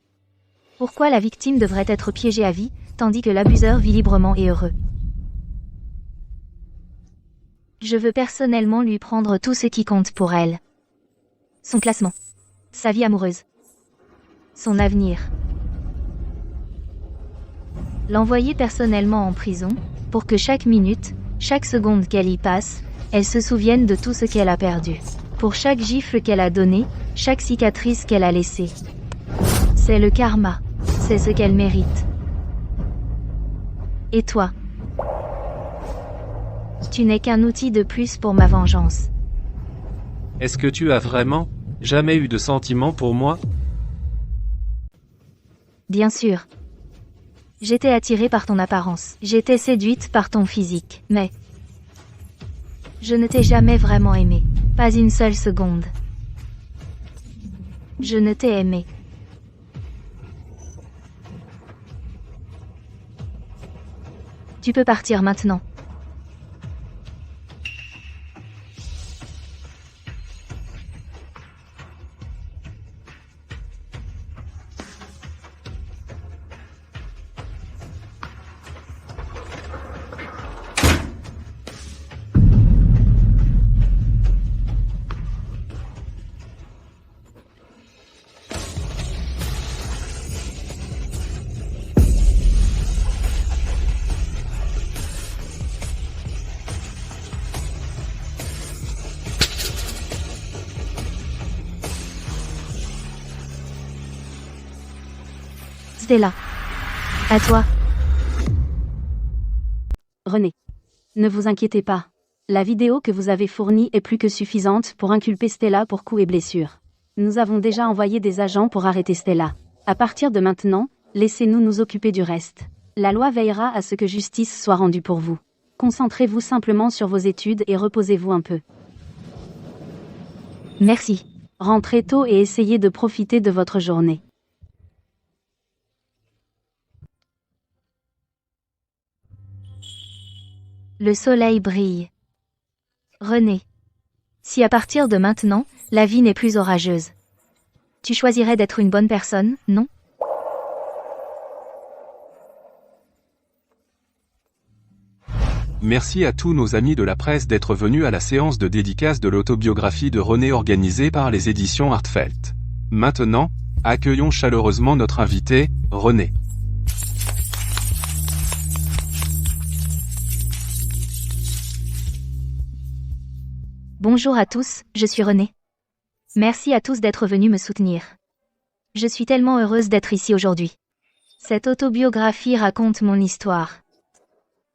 Pourquoi la victime devrait être piégée à vie, tandis que l'abuseur vit librement et heureux? Je veux personnellement lui prendre tout ce qui compte pour elle. Son classement. Sa vie amoureuse. Son avenir. L'envoyer personnellement en prison, pour que chaque minute, chaque seconde qu'elle y passe, elle se souvienne de tout ce qu'elle a perdu. Pour chaque gifle qu'elle a donné, chaque cicatrice qu'elle a laissée. C'est le karma. C'est ce qu'elle mérite. Et toi? Tu n'es qu'un outil de plus pour ma vengeance. Est-ce que tu as vraiment jamais eu de sentiment pour moi? Bien sûr. J'étais attirée par ton apparence. J'étais séduite par ton physique. Mais je ne t'ai jamais vraiment aimé. Pas une seule seconde. Je ne t'ai aimé. Tu peux partir maintenant. Stella. À toi. René. Ne vous inquiétez pas. La vidéo que vous avez fournie est plus que suffisante pour inculper Stella pour coups et blessures. Nous avons déjà envoyé des agents pour arrêter Stella. À partir de maintenant, laissez-nous nous occuper du reste. La loi veillera à ce que justice soit rendue pour vous. Concentrez-vous simplement sur vos études et reposez-vous un peu. Merci. Rentrez tôt et essayez de profiter de votre journée. Le soleil brille. René. Si à partir de maintenant, la vie n'est plus orageuse, tu choisirais d'être une bonne personne, non? Merci à tous nos amis de la presse d'être venus à la séance de dédicace de l'autobiographie de René organisée par les éditions Artfelt. Maintenant, accueillons chaleureusement notre invité, René. Bonjour à tous, je suis René. Merci à tous d'être venus me soutenir. Je suis tellement heureuse d'être ici aujourd'hui. Cette autobiographie raconte mon histoire.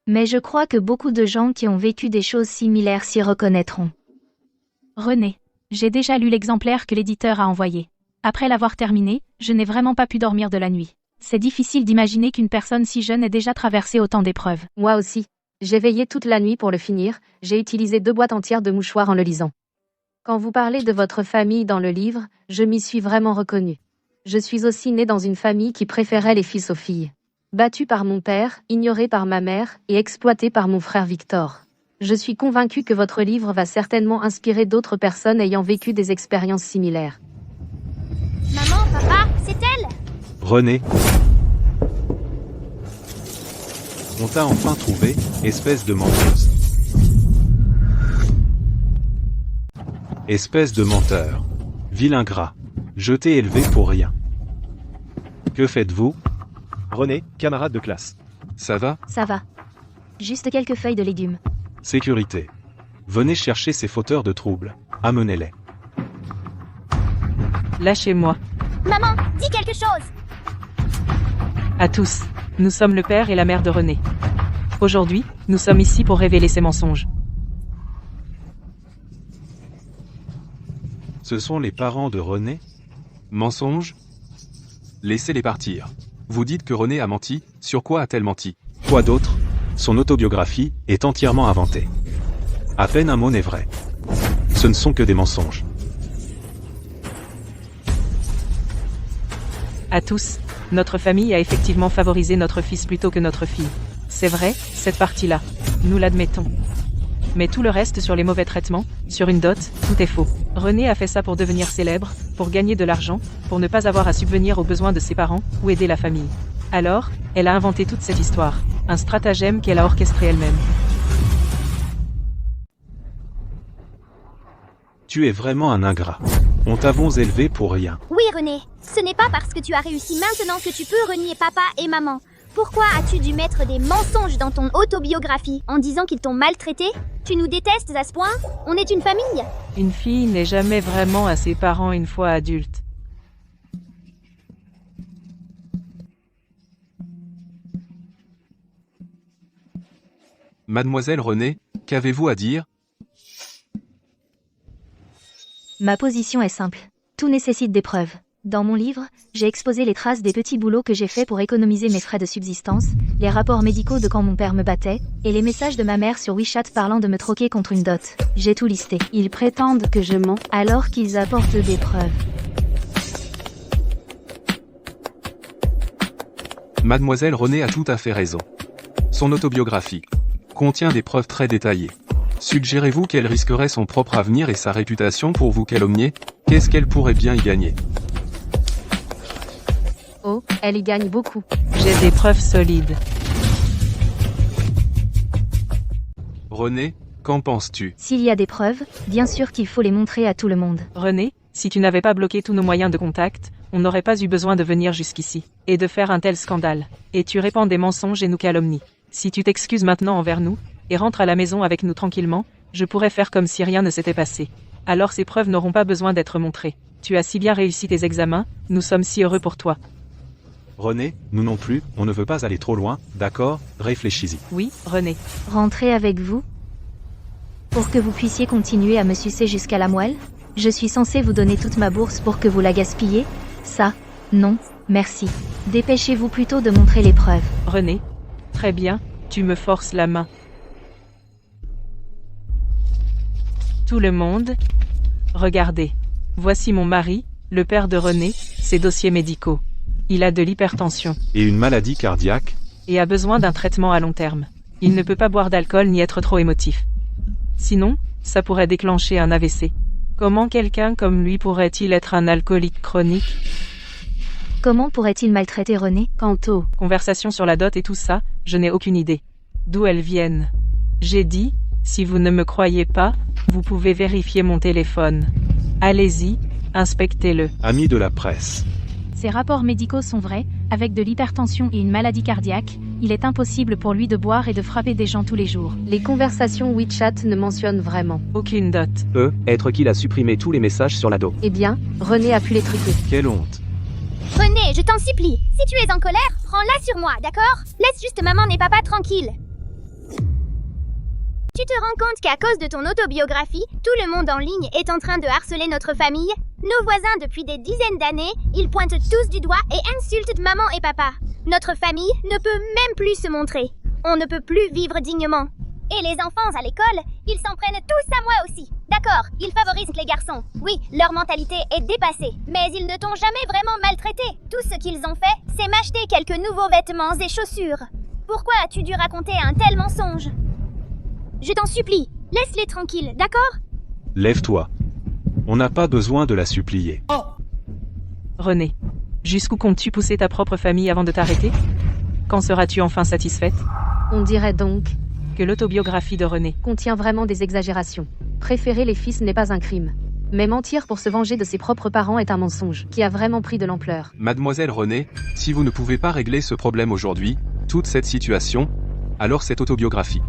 Mais je crois que beaucoup de gens qui ont vécu des choses similaires s'y reconnaîtront. René, j'ai déjà lu l'exemplaire que l'éditeur a envoyé. Après l'avoir terminé, je n'ai vraiment pas pu dormir de la nuit. C'est difficile d'imaginer qu'une personne si jeune ait déjà traversé autant d'épreuves. Moi aussi. J'ai veillé toute la nuit pour le finir, j'ai utilisé 2 boîtes entières de mouchoirs en le lisant. Quand vous parlez de votre famille dans le livre, je m'y suis vraiment reconnue. Je suis aussi née dans une famille qui préférait les fils aux filles. Battue par mon père, ignorée par ma mère et exploitée par mon frère Victor. Je suis convaincue que votre livre va certainement inspirer d'autres personnes ayant vécu des expériences similaires. Maman, papa, c'est elle! René. On t'a enfin trouvé, espèce de menteuse. Espèce de menteur. Vilain gras. Je t'ai élevé pour rien. Que faites-vous? René, camarade de classe. Ça va? Ça va. Juste quelques feuilles de légumes. Sécurité. Venez chercher ces fauteurs de troubles. Amenez-les. Lâchez-moi. Maman, dis quelque chose! À tous. Nous sommes le père et la mère de René. Aujourd'hui, nous sommes ici pour révéler ces mensonges. Ce sont les parents de René? Mensonge? Laissez-les partir. Vous dites que René a menti, sur quoi a-t-elle menti? Quoi d'autre? Son autobiographie est entièrement inventée. À peine un mot n'est vrai. Ce ne sont que des mensonges. À tous, notre famille a effectivement favorisé notre fils plutôt que notre fille. C'est vrai, cette partie-là. Nous l'admettons. Mais tout le reste sur les mauvais traitements, sur une dot, tout est faux. René a fait ça pour devenir célèbre, pour gagner de l'argent, pour ne pas avoir à subvenir aux besoins de ses parents, ou aider la famille. Alors, elle a inventé toute cette histoire. Un stratagème qu'elle a orchestré elle-même. Tu es vraiment un ingrat. On t'avons élevé pour rien. Oui, René, ce n'est pas parce que tu as réussi maintenant que tu peux renier papa et maman. Pourquoi as-tu dû mettre des mensonges dans ton autobiographie en disant qu'ils t'ont maltraité? Tu nous détestes à ce point? On est une famille? Une fille n'est jamais vraiment à ses parents une fois adulte. Mademoiselle Renée, qu'avez-vous à dire? Ma position est simple. Tout nécessite des preuves. Dans mon livre, j'ai exposé les traces des petits boulots que j'ai faits pour économiser mes frais de subsistance, les rapports médicaux de quand mon père me battait, et les messages de ma mère sur WeChat parlant de me troquer contre une dot. J'ai tout listé. Ils prétendent que je mens. Alors qu'ils apportent des preuves. Mademoiselle Renée a tout à fait raison. Son autobiographie contient des preuves très détaillées. Suggérez-vous qu'elle risquerait son propre avenir et sa réputation pour vous calomnier? Qu'est-ce qu'elle pourrait bien y gagner? Oh, elle y gagne beaucoup. J'ai des preuves solides. Renée, qu'en penses-tu? S'il y a des preuves, bien sûr qu'il faut les montrer à tout le monde. Renée, si tu n'avais pas bloqué tous nos moyens de contact, on n'aurait pas eu besoin de venir jusqu'ici, et de faire un tel scandale. Et tu répands des mensonges et nous calomnies. Si tu t'excuses maintenant envers nous, et rentres à la maison avec nous tranquillement, je pourrais faire comme si rien ne s'était passé. Alors ces preuves n'auront pas besoin d'être montrées. Tu as si bien réussi tes examens, nous sommes si heureux pour toi. Renée, nous non plus, on ne veut pas aller trop loin, d'accord? Réfléchis-y. Oui, Renée. Rentrer avec vous? Pour que vous puissiez continuer à me sucer jusqu'à la moelle? Je suis censée vous donner toute ma bourse pour que vous la gaspilliez? Ça, non, merci. Dépêchez-vous plutôt de montrer les preuves. Renée. Très bien, tu me forces la main. Tout le monde. Regardez. Voici mon mari, le père de Renée, ses dossiers médicaux. Il a de l'hypertension. Et une maladie cardiaque? Et a besoin d'un traitement à long terme. Il ne peut pas boire d'alcool ni être trop émotif. Sinon, ça pourrait déclencher un AVC. Comment quelqu'un comme lui pourrait-il être un alcoolique chronique? Comment pourrait-il maltraiter Renée? Quant aux Conversation sur la dot et tout ça, je n'ai aucune idée. D'où elles viennent. J'ai dit, si vous ne me croyez pas, vous pouvez vérifier mon téléphone. Allez-y, inspectez-le. Amis de la presse. Ces rapports médicaux sont vrais, avec de l'hypertension et une maladie cardiaque, il est impossible pour lui de boire et de frapper des gens tous les jours. Les conversations WeChat ne mentionnent vraiment. Aucune dot. Être qu'il a supprimé tous les messages sur l'ado. Eh bien, Renée a pu les truquer. Quelle honte. Renée, je t'en supplie. Si tu es en colère, prends-la sur moi, d'accord? Laisse juste maman et papa tranquilles. Tu te rends compte qu'à cause de ton autobiographie, tout le monde en ligne est en train de harceler notre famille? Nos voisins depuis des dizaines d'années, ils pointent tous du doigt et insultent maman et papa. Notre famille ne peut même plus se montrer. On ne peut plus vivre dignement. Et les enfants à l'école, ils s'en prennent tous à moi aussi. D'accord, ils favorisent les garçons. Oui, leur mentalité est dépassée. Mais ils ne t'ont jamais vraiment maltraité. Tout ce qu'ils ont fait, c'est m'acheter quelques nouveaux vêtements et chaussures. Pourquoi as-tu dû raconter un tel mensonge? Je t'en supplie, laisse-les tranquilles, d'accord? Lève-toi. On n'a pas besoin de la supplier. Renée. Jusqu'où comptes-tu pousser ta propre famille avant de t'arrêter? Quand seras-tu enfin satisfaite? On dirait donc Que l'autobiographie de Renée contient vraiment des exagérations. Préférer les fils n'est pas un crime. Mais mentir pour se venger de ses propres parents est un mensonge qui a vraiment pris de l'ampleur. Mademoiselle Renée, si vous ne pouvez pas régler ce problème aujourd'hui, toute cette situation, alors cette autobiographie.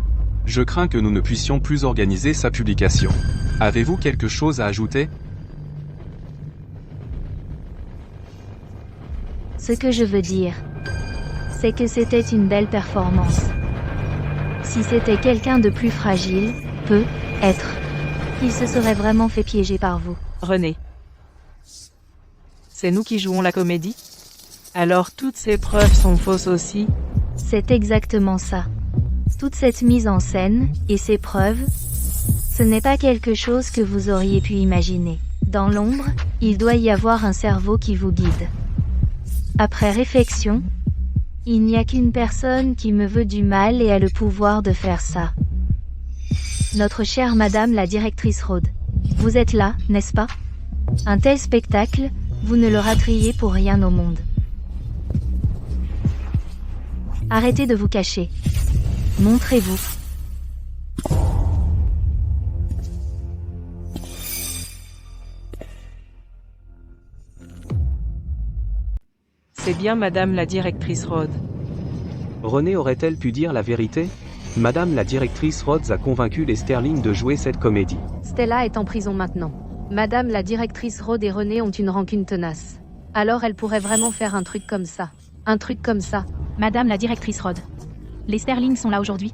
Je crains que nous ne puissions plus organiser sa publication. Avez-vous quelque chose à ajouter? Ce que je veux dire, c'est que c'était une belle performance. Si c'était quelqu'un de plus fragile, peut-être, il se serait vraiment fait piéger par vous. Renée. C'est nous qui jouons la comédie? Alors toutes ces preuves sont fausses aussi? C'est exactement ça. Toute cette mise en scène, et ces preuves, ce n'est pas quelque chose que vous auriez pu imaginer. Dans l'ombre, il doit y avoir un cerveau qui vous guide. Après réflexion, il n'y a qu'une personne qui me veut du mal et a le pouvoir de faire ça. Notre chère madame la directrice Rhodes. Vous êtes là, n'est-ce pas? Un tel spectacle, vous ne le rateriez pour rien au monde. Arrêtez de vous cacher. Montrez-vous. C'est bien madame la directrice Rhodes. René aurait-elle pu dire la vérité? Madame la directrice Rhodes a convaincu les Sterling de jouer cette comédie. Stella est en prison maintenant. Madame la directrice Rhodes et René ont une rancune tenace. Alors elle pourrait vraiment faire un truc comme ça. Un truc comme ça. Madame la directrice Rhodes. Les Sterling sont là aujourd'hui.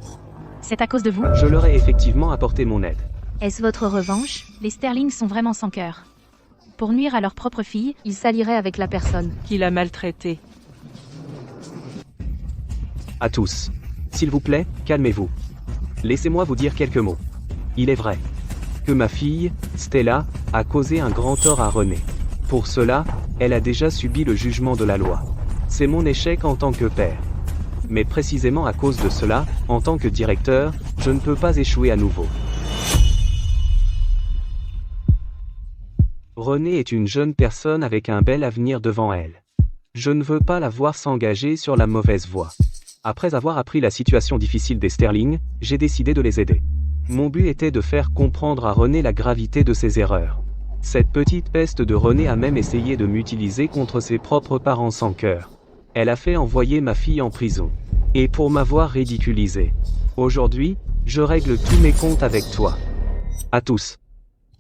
C'est à cause de vous? Je leur ai effectivement apporté mon aide. Est-ce votre revanche? Les Sterling sont vraiment sans cœur. Pour nuire à leur propre fille, Ils s'allieraient avec la personne. Qui l'a maltraité. À tous. S'il vous plaît, calmez-vous. Laissez-moi vous dire quelques mots. Il est vrai que ma fille, Stella, a causé un grand tort à René. Pour cela, elle a déjà subi le jugement de la loi. C'est mon échec en tant que père. Mais précisément à cause de cela, en tant que directeur, je ne peux pas échouer à nouveau. René est une jeune personne avec un bel avenir devant elle. Je ne veux pas la voir s'engager sur la mauvaise voie. Après avoir appris la situation difficile des Sterling, j'ai décidé de les aider. Mon but était de faire comprendre à René la gravité de ses erreurs. Cette petite peste de René a même essayé de m'utiliser contre ses propres parents sans cœur. Elle a fait envoyer ma fille en prison. Et pour m'avoir ridiculisé. Aujourd'hui, je règle tous mes comptes avec toi. À tous.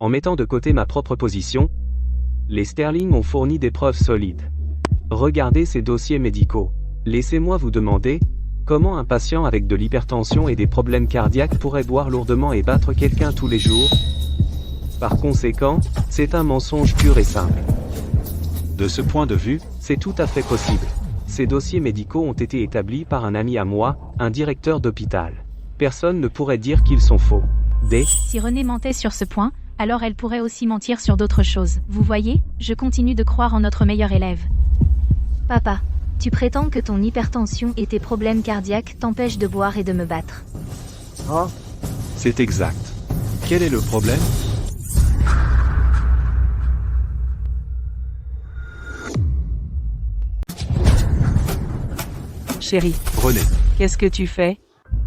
En mettant de côté ma propre position, les Sterling ont fourni des preuves solides. Regardez ces dossiers médicaux. Laissez-moi vous demander, comment un patient avec de l'hypertension et des problèmes cardiaques pourrait boire lourdement et battre quelqu'un tous les jours? Par conséquent, c'est un mensonge pur et simple. De ce point de vue, C'est tout à fait possible. Ces dossiers médicaux ont été établis par un ami à moi, un directeur d'hôpital. Personne ne pourrait dire qu'ils sont faux. si René mentait sur ce point, alors elle pourrait aussi mentir sur d'autres choses. Vous voyez, je continue de croire en notre meilleur élève. Papa, tu prétends que ton hypertension et tes problèmes cardiaques t'empêchent de boire et de me battre. c'est exact. Quel est le problème? Chérie, René, qu'est-ce que tu fais?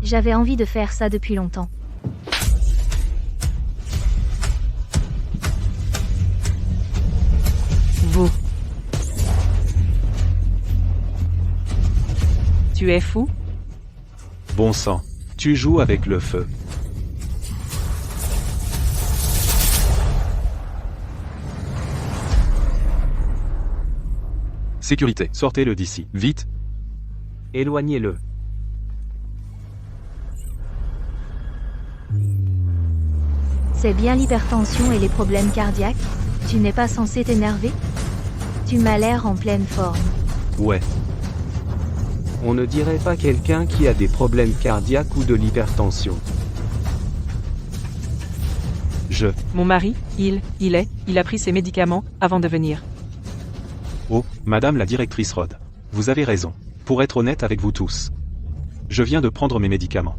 J'avais envie de faire ça depuis longtemps. Vous. Tu es fou? bon sang, tu joues avec le feu. Sécurité. Sortez-le d'ici. Vite. Éloignez-le. C'est bien l'hypertension et les problèmes cardiaques? Tu n'es pas censé t'énerver? Tu m'as l'air en pleine forme. Ouais, On ne dirait pas quelqu'un qui a des problèmes cardiaques ou de l'hypertension. Mon mari, il a pris ses médicaments avant de venir. Oh, Madame la directrice Rhodes. Vous avez raison. Pour être honnête avec vous tous. Je viens de prendre mes médicaments.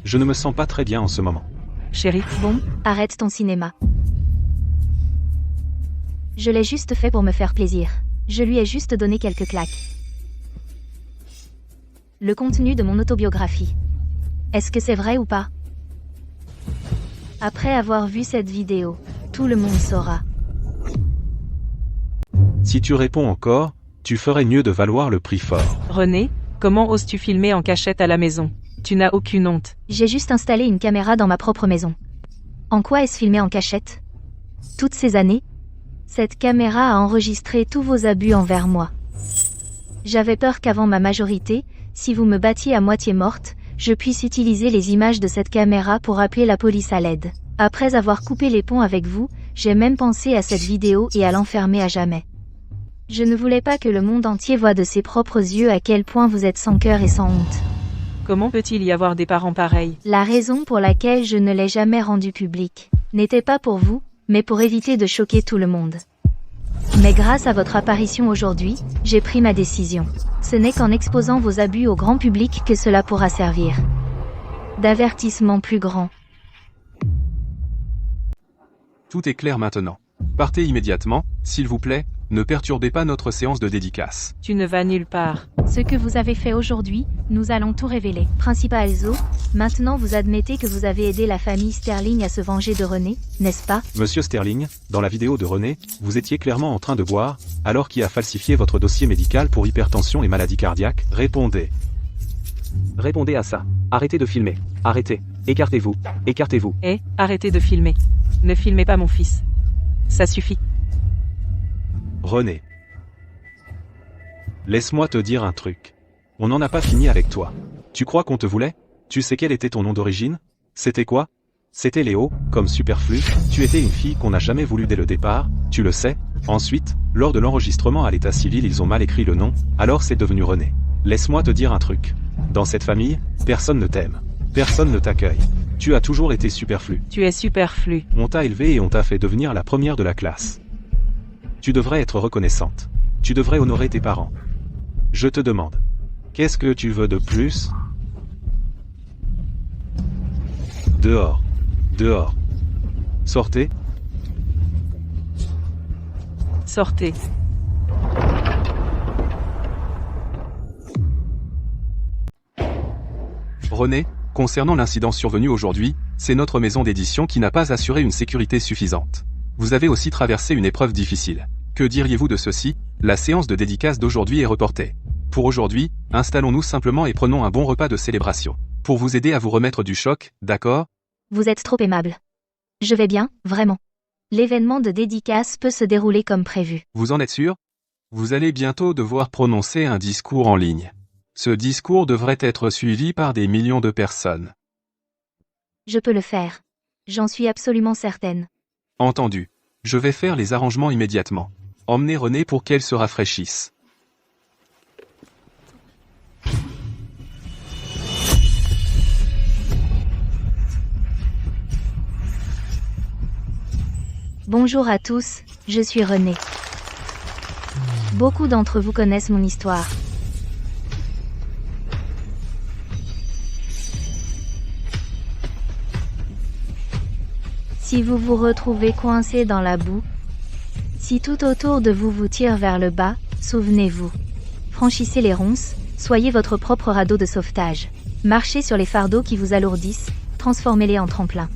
Je ne me sens pas très bien en ce moment. Chérie, Bon, arrête ton cinéma. Je l'ai juste fait pour me faire plaisir. Je lui ai juste donné quelques claques. Le contenu de mon autobiographie. Est-ce que c'est vrai ou pas? Après avoir vu cette vidéo, tout le monde saura. Si tu réponds encore, tu ferais mieux de valoir le prix fort. René, comment oses-tu filmer en cachette à la maison? Tu n'as aucune honte. J'ai juste installé une caméra dans ma propre maison. En quoi est-ce filmé en cachette? Toutes ces années, cette caméra a enregistré tous vos abus envers moi. J'avais peur qu'avant ma majorité, si vous me battiez à moitié morte, je puisse utiliser les images de cette caméra pour appeler la police à l'aide. Après avoir coupé les ponts avec vous, j'ai même pensé à cette vidéo et à l'enfermer à jamais. Je ne voulais pas que le monde entier voie de ses propres yeux à quel point vous êtes sans cœur et sans honte. Comment peut-il y avoir des parents pareils? La raison pour laquelle je ne l'ai jamais rendu public n'était pas pour vous, mais pour éviter de choquer tout le monde. Mais grâce à votre apparition aujourd'hui, j'ai pris ma décision. Ce n'est qu'en exposant vos abus au grand public que cela pourra servir d'avertissement plus grand. Tout est clair maintenant. Partez immédiatement, s'il vous plaît, ne perturbez pas notre séance de dédicace. Tu ne vas nulle part. Ce que vous avez fait aujourd'hui, nous allons tout révéler. Principal Zo, maintenant vous admettez que vous avez aidé la famille Sterling à se venger de René, n'est-ce pas? Monsieur Sterling, dans la vidéo de René, vous étiez clairement en train de boire, alors qui a falsifié votre dossier médical pour hypertension et maladie cardiaque? Répondez. Répondez à ça. Arrêtez de filmer. Arrêtez. Écartez-vous. Écartez-vous. Arrêtez de filmer. Ne filmez pas mon fils. Ça suffit. René. Laisse-moi te dire un truc. On n'en a pas fini avec toi. Tu crois qu'on te voulait? Tu sais quel était ton nom d'origine? C'était quoi? C'était Léo, comme superflu. Tu étais une fille qu'on n'a jamais voulu dès le départ, tu le sais. Ensuite, lors de l'enregistrement à l'état civil, ils ont mal écrit le nom, alors c'est devenu René. Laisse-moi te dire un truc. Dans cette famille, personne ne t'aime. Personne ne t'accueille. Tu as toujours été superflu. Tu es superflu. On t'a élevé et on t'a fait devenir la première de la classe. Tu devrais être reconnaissante. Tu devrais honorer tes parents. Je te demande. Qu'est-ce que tu veux de plus? Dehors. Dehors. Sortez. Sortez. René, concernant l'incident survenu aujourd'hui, c'est notre maison d'édition qui n'a pas assuré une sécurité suffisante. Vous avez aussi traversé une épreuve difficile. Que diriez-vous de ceci? La séance de dédicace d'aujourd'hui est reportée. Pour aujourd'hui, installons-nous simplement et prenons un bon repas de célébration. Pour vous aider à vous remettre du choc, d'accord? Vous êtes trop aimable. Je vais bien, vraiment. L'événement de dédicace peut se dérouler comme prévu. Vous en êtes sûr? Vous allez bientôt devoir prononcer un discours en ligne. Ce discours devrait être suivi par des millions de personnes. Je peux le faire. J'en suis absolument certaine. Entendu. Je vais faire les arrangements immédiatement. Emmenez René pour qu'elle se rafraîchisse. Bonjour à tous, je suis René. Beaucoup d'entre vous connaissent mon histoire. Si vous vous retrouvez coincé dans la boue, si tout autour de vous vous tire vers le bas, souvenez-vous. Franchissez les ronces, soyez votre propre radeau de sauvetage. Marchez sur les fardeaux qui vous alourdissent, transformez-les en tremplin.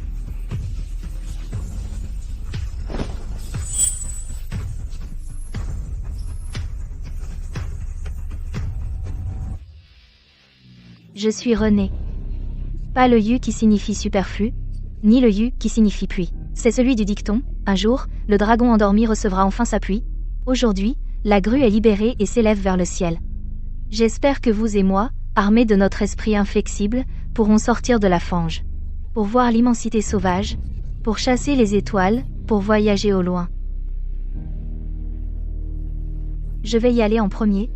Je suis René. Pas le yu qui signifie superflu, ni le yu qui signifie pluie. C'est celui du dicton, un jour, le dragon endormi recevra enfin sa pluie. Aujourd'hui, la grue est libérée et s'élève vers le ciel. J'espère que vous et moi, armés de notre esprit inflexible, pourrons sortir de la fange. Pour voir l'immensité sauvage, pour chasser les étoiles, pour voyager au loin. Je vais y aller en premier,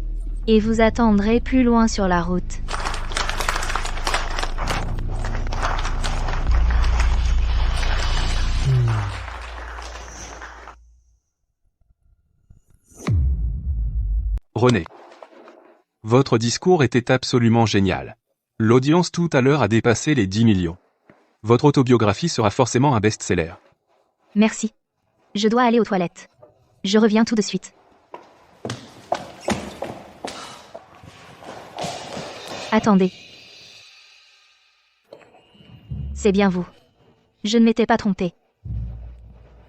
et vous attendrai plus loin sur la route. René. Votre discours était absolument génial. L'audience tout à l'heure a dépassé les 10 millions. Votre autobiographie sera forcément un best-seller. Merci. Je dois aller aux toilettes. Je reviens tout de suite. Attendez. C'est bien vous. Je ne m'étais pas trompée.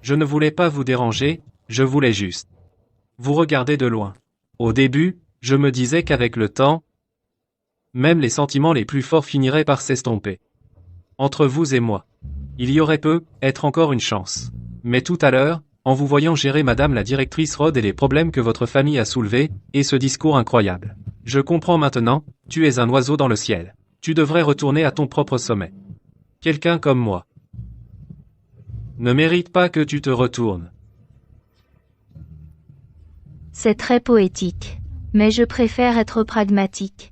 Je ne voulais pas vous déranger, je voulais juste vous regarder de loin. Au début, je me disais qu'avec le temps, même les sentiments les plus forts finiraient par s'estomper. Entre vous et moi, il y aurait peut-être encore une chance. Mais tout à l'heure, en vous voyant gérer Madame la directrice Rod et les problèmes que votre famille a soulevés, et ce discours incroyable. Je comprends maintenant, tu es un oiseau dans le ciel. Tu devrais retourner à ton propre sommet. Quelqu'un comme moi ne mérite pas que tu te retournes. C'est très poétique, mais je préfère être pragmatique.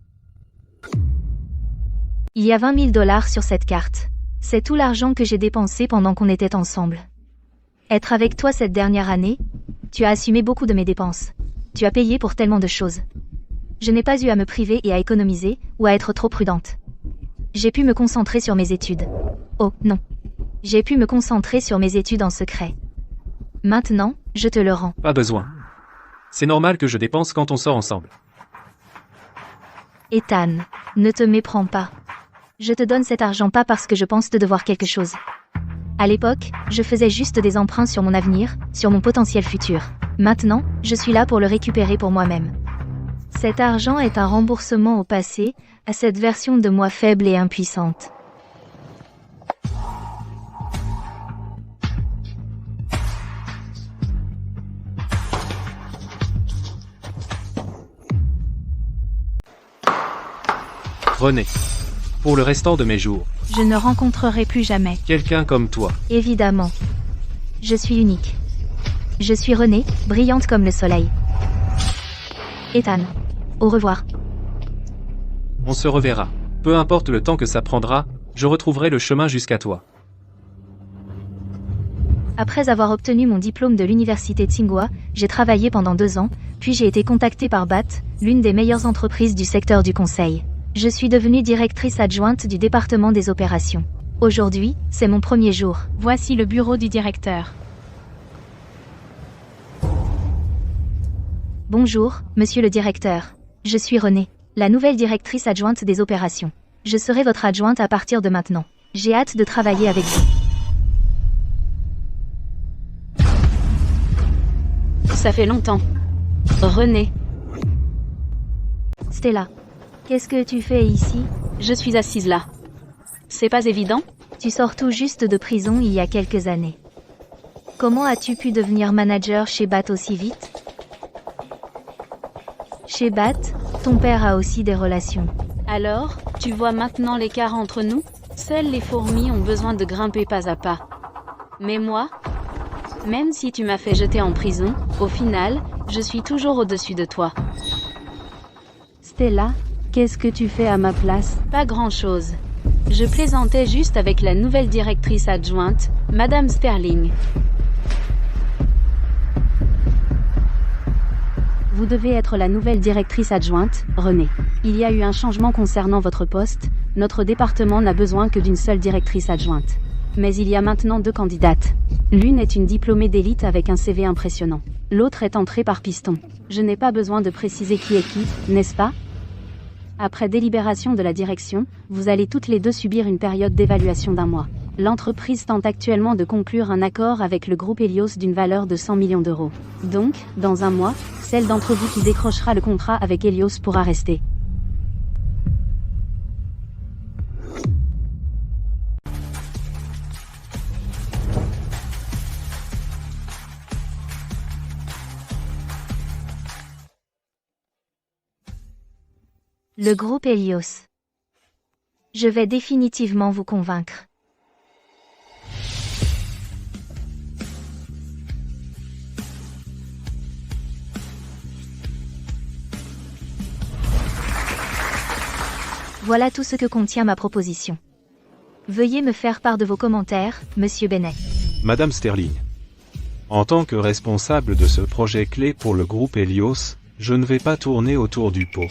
Il y a 20 000 $ sur cette carte. C'est tout l'argent que j'ai dépensé pendant qu'on était ensemble. Être avec toi cette dernière année, tu as assumé beaucoup de mes dépenses. Tu as payé pour tellement de choses. Je n'ai pas eu à me priver et à économiser, ou à être trop prudente. J'ai pu me concentrer sur mes études. Oh, non. J'ai pu me concentrer sur mes études en secret. Maintenant, je te le rends. Pas besoin. C'est normal que je dépense quand on sort ensemble. Ethan, ne te méprends pas. Je te donne cet argent pas parce que je pense te devoir quelque chose. À l'époque, je faisais juste des emprunts sur mon avenir, sur mon potentiel futur. Maintenant, je suis là pour le récupérer pour moi-même. Cet argent est un remboursement au passé, à cette version de moi faible et impuissante. René. Pour le restant de mes jours, Je ne rencontrerai plus jamais. quelqu'un comme toi. Évidemment. Je suis unique. Je suis Renée, brillante comme le soleil. Ethan. Au revoir. On se reverra. Peu importe le temps que ça prendra, je retrouverai le chemin jusqu'à toi. Après avoir obtenu mon diplôme de l'université Tsinghua, j'ai travaillé pendant 2 ans, puis j'ai été contactée par BAT, l'une des meilleures entreprises du secteur du conseil. Je suis devenue directrice adjointe du département des opérations. Aujourd'hui, c'est mon premier jour. Voici le bureau du directeur. Bonjour, monsieur le directeur. Je suis Renée, la nouvelle directrice adjointe des opérations. Je serai votre adjointe à partir de maintenant. J'ai hâte de travailler avec vous. Ça fait longtemps. René, Stella, qu'est-ce que tu fais ici? je suis assise là. C'est pas évident? Tu sors tout juste de prison il y a quelques années. Comment as-tu pu devenir manager chez BAT aussi vite? Chez BAT, ton père a aussi des relations. Alors, tu vois maintenant l'écart entre nous? Seules les fourmis ont besoin de grimper pas à pas. Mais moi, même si tu m'as fait jeter en prison, au final, je suis toujours au-dessus de toi. Stella, qu'est-ce que tu fais à ma place? Pas grand-chose. Je plaisantais juste avec la nouvelle directrice adjointe, Madame Sterling. Vous devez être la nouvelle directrice adjointe, Renée. Il y a eu un changement concernant votre poste, notre département n'a besoin que d'une seule directrice adjointe. Mais il y a maintenant 2 candidates. L'une est une diplômée d'élite avec un CV impressionnant. L'autre est entrée par piston. Je n'ai pas besoin de préciser qui est qui, n'est-ce pas? Après délibération de la direction, vous allez toutes les deux subir une période d'évaluation d'1 mois. L'entreprise tente actuellement de conclure un accord avec le groupe Helios d'une valeur de 100 millions d'euros. Donc, dans 1 mois, celle d'entre vous qui décrochera le contrat avec Helios pourra rester. Le groupe Helios. Je vais définitivement vous convaincre. Voilà tout ce que contient ma proposition. Veuillez me faire part de vos commentaires, Monsieur Bennett. Madame Sterling. En tant que responsable de ce projet clé pour le groupe Helios, je ne vais pas tourner autour du pot.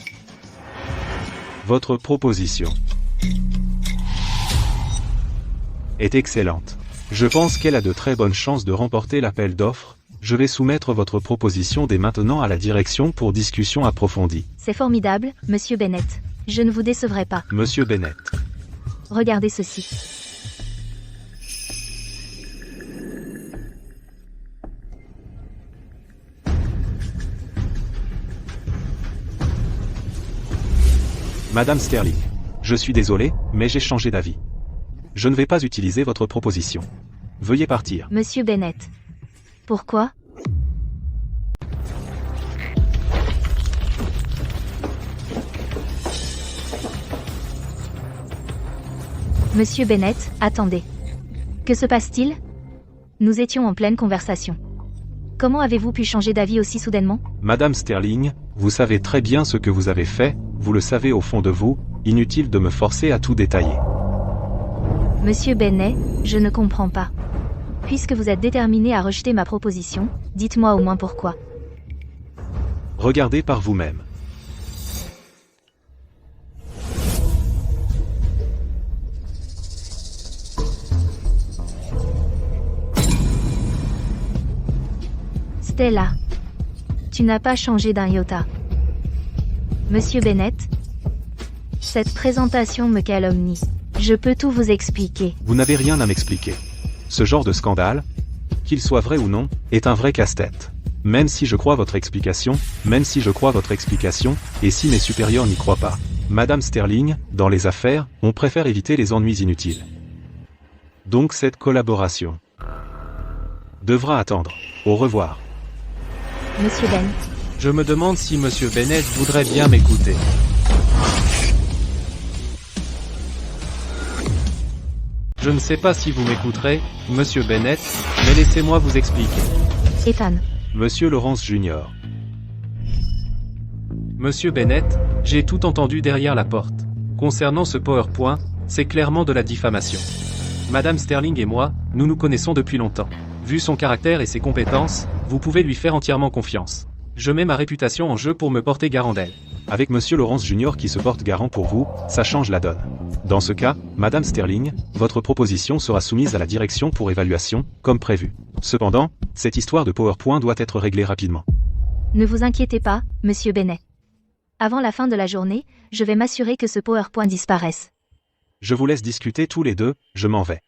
Votre proposition est excellente. Je pense qu'elle a de très bonnes chances de remporter l'appel d'offres. Je vais soumettre votre proposition dès maintenant à la direction pour discussion approfondie. C'est formidable, Monsieur Bennett. Je ne vous décevrai pas. Monsieur Bennett. Regardez ceci. Madame Sterling. Je suis désolé, mais j'ai changé d'avis. Je ne vais pas utiliser votre proposition. Veuillez partir. Monsieur Bennett. Pourquoi? Monsieur Bennett, attendez. Que se passe-t-il? Nous étions en pleine conversation. Comment avez-vous pu changer d'avis aussi soudainement? Madame Sterling, vous savez très bien ce que vous avez fait, vous le savez au fond de vous, inutile de me forcer à tout détailler. Monsieur Bennett, je ne comprends pas. Puisque vous êtes déterminé à rejeter ma proposition, dites-moi au moins pourquoi. Regardez par vous-même. Stella. Tu n'as pas changé d'un iota. Monsieur Bennett. Cette présentation me calomnie. Je peux tout vous expliquer. Vous n'avez rien à m'expliquer. Ce genre de scandale, qu'il soit vrai ou non, est un vrai casse-tête. Même si je crois votre explication, et si mes supérieurs n'y croient pas. Madame Sterling, dans les affaires, on préfère éviter les ennuis inutiles. Donc cette collaboration devra attendre. Au revoir. Monsieur Ben. Je me demande si Monsieur Bennett voudrait bien m'écouter. Je ne sais pas si vous m'écouterez, Monsieur Bennett, mais laissez-moi vous expliquer. Ethan. Monsieur Lawrence Jr. Monsieur Bennett, j'ai tout entendu derrière la porte. Concernant ce PowerPoint, c'est clairement de la diffamation. Madame Sterling et moi, nous nous connaissons depuis longtemps. Vu son caractère et ses compétences, vous pouvez lui faire entièrement confiance. Je mets ma réputation en jeu pour me porter garant d'elle. Avec Monsieur Lawrence Jr. qui se porte garant pour vous, ça change la donne. Dans ce cas, Madame Sterling, votre proposition sera soumise à la direction pour évaluation, comme prévu. Cependant, cette histoire de PowerPoint doit être réglée rapidement. Ne vous inquiétez pas, Monsieur Bennett. Avant la fin de la journée, je vais m'assurer que ce PowerPoint disparaisse. Je vous laisse discuter tous les deux, je m'en vais.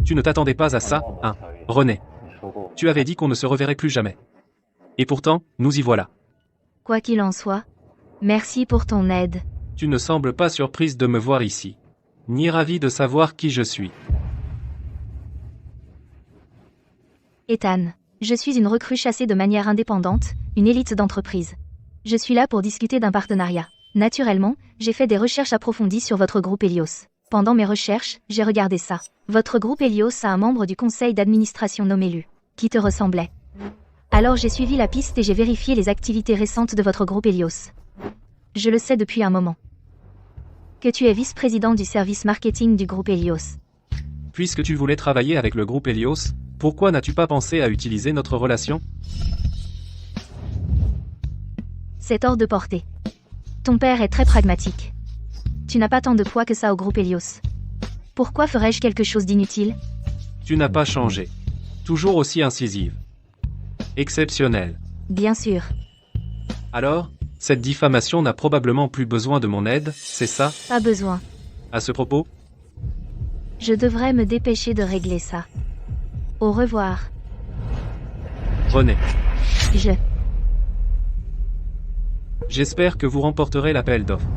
Tu ne t'attendais pas à ça, hein, René. Tu avais dit qu'on ne se reverrait plus jamais. Et pourtant, nous y voilà. Quoi qu'il en soit, merci pour ton aide. Tu ne sembles pas surprise de me voir ici. Ni ravie de savoir qui je suis. Ethan, je suis une recrue chassée de manière indépendante, une élite d'entreprise. Je suis là pour discuter d'un partenariat. Naturellement, j'ai fait des recherches approfondies sur votre groupe Helios. Pendant mes recherches, j'ai regardé ça. Votre groupe Helios a un membre du conseil d'administration nommé Lu, qui te ressemblait. Alors j'ai suivi la piste et j'ai vérifié les activités récentes de votre groupe Helios. Je le sais depuis un moment. Que tu es vice-président du service marketing du groupe Helios. Puisque tu voulais travailler avec le groupe Helios, pourquoi n'as-tu pas pensé à utiliser notre relation? C'est hors de portée. Ton père est très pragmatique. Tu n'as pas tant de poids que ça au groupe Helios. Pourquoi ferais-je quelque chose d'inutile? Tu n'as pas changé. Toujours aussi incisive. Exceptionnelle. Bien sûr. Alors, cette diffamation n'a probablement plus besoin de mon aide, c'est ça? Pas besoin. À ce propos? Je devrais me dépêcher de régler ça. Au revoir. René. J'espère que vous remporterez l'appel d'offres.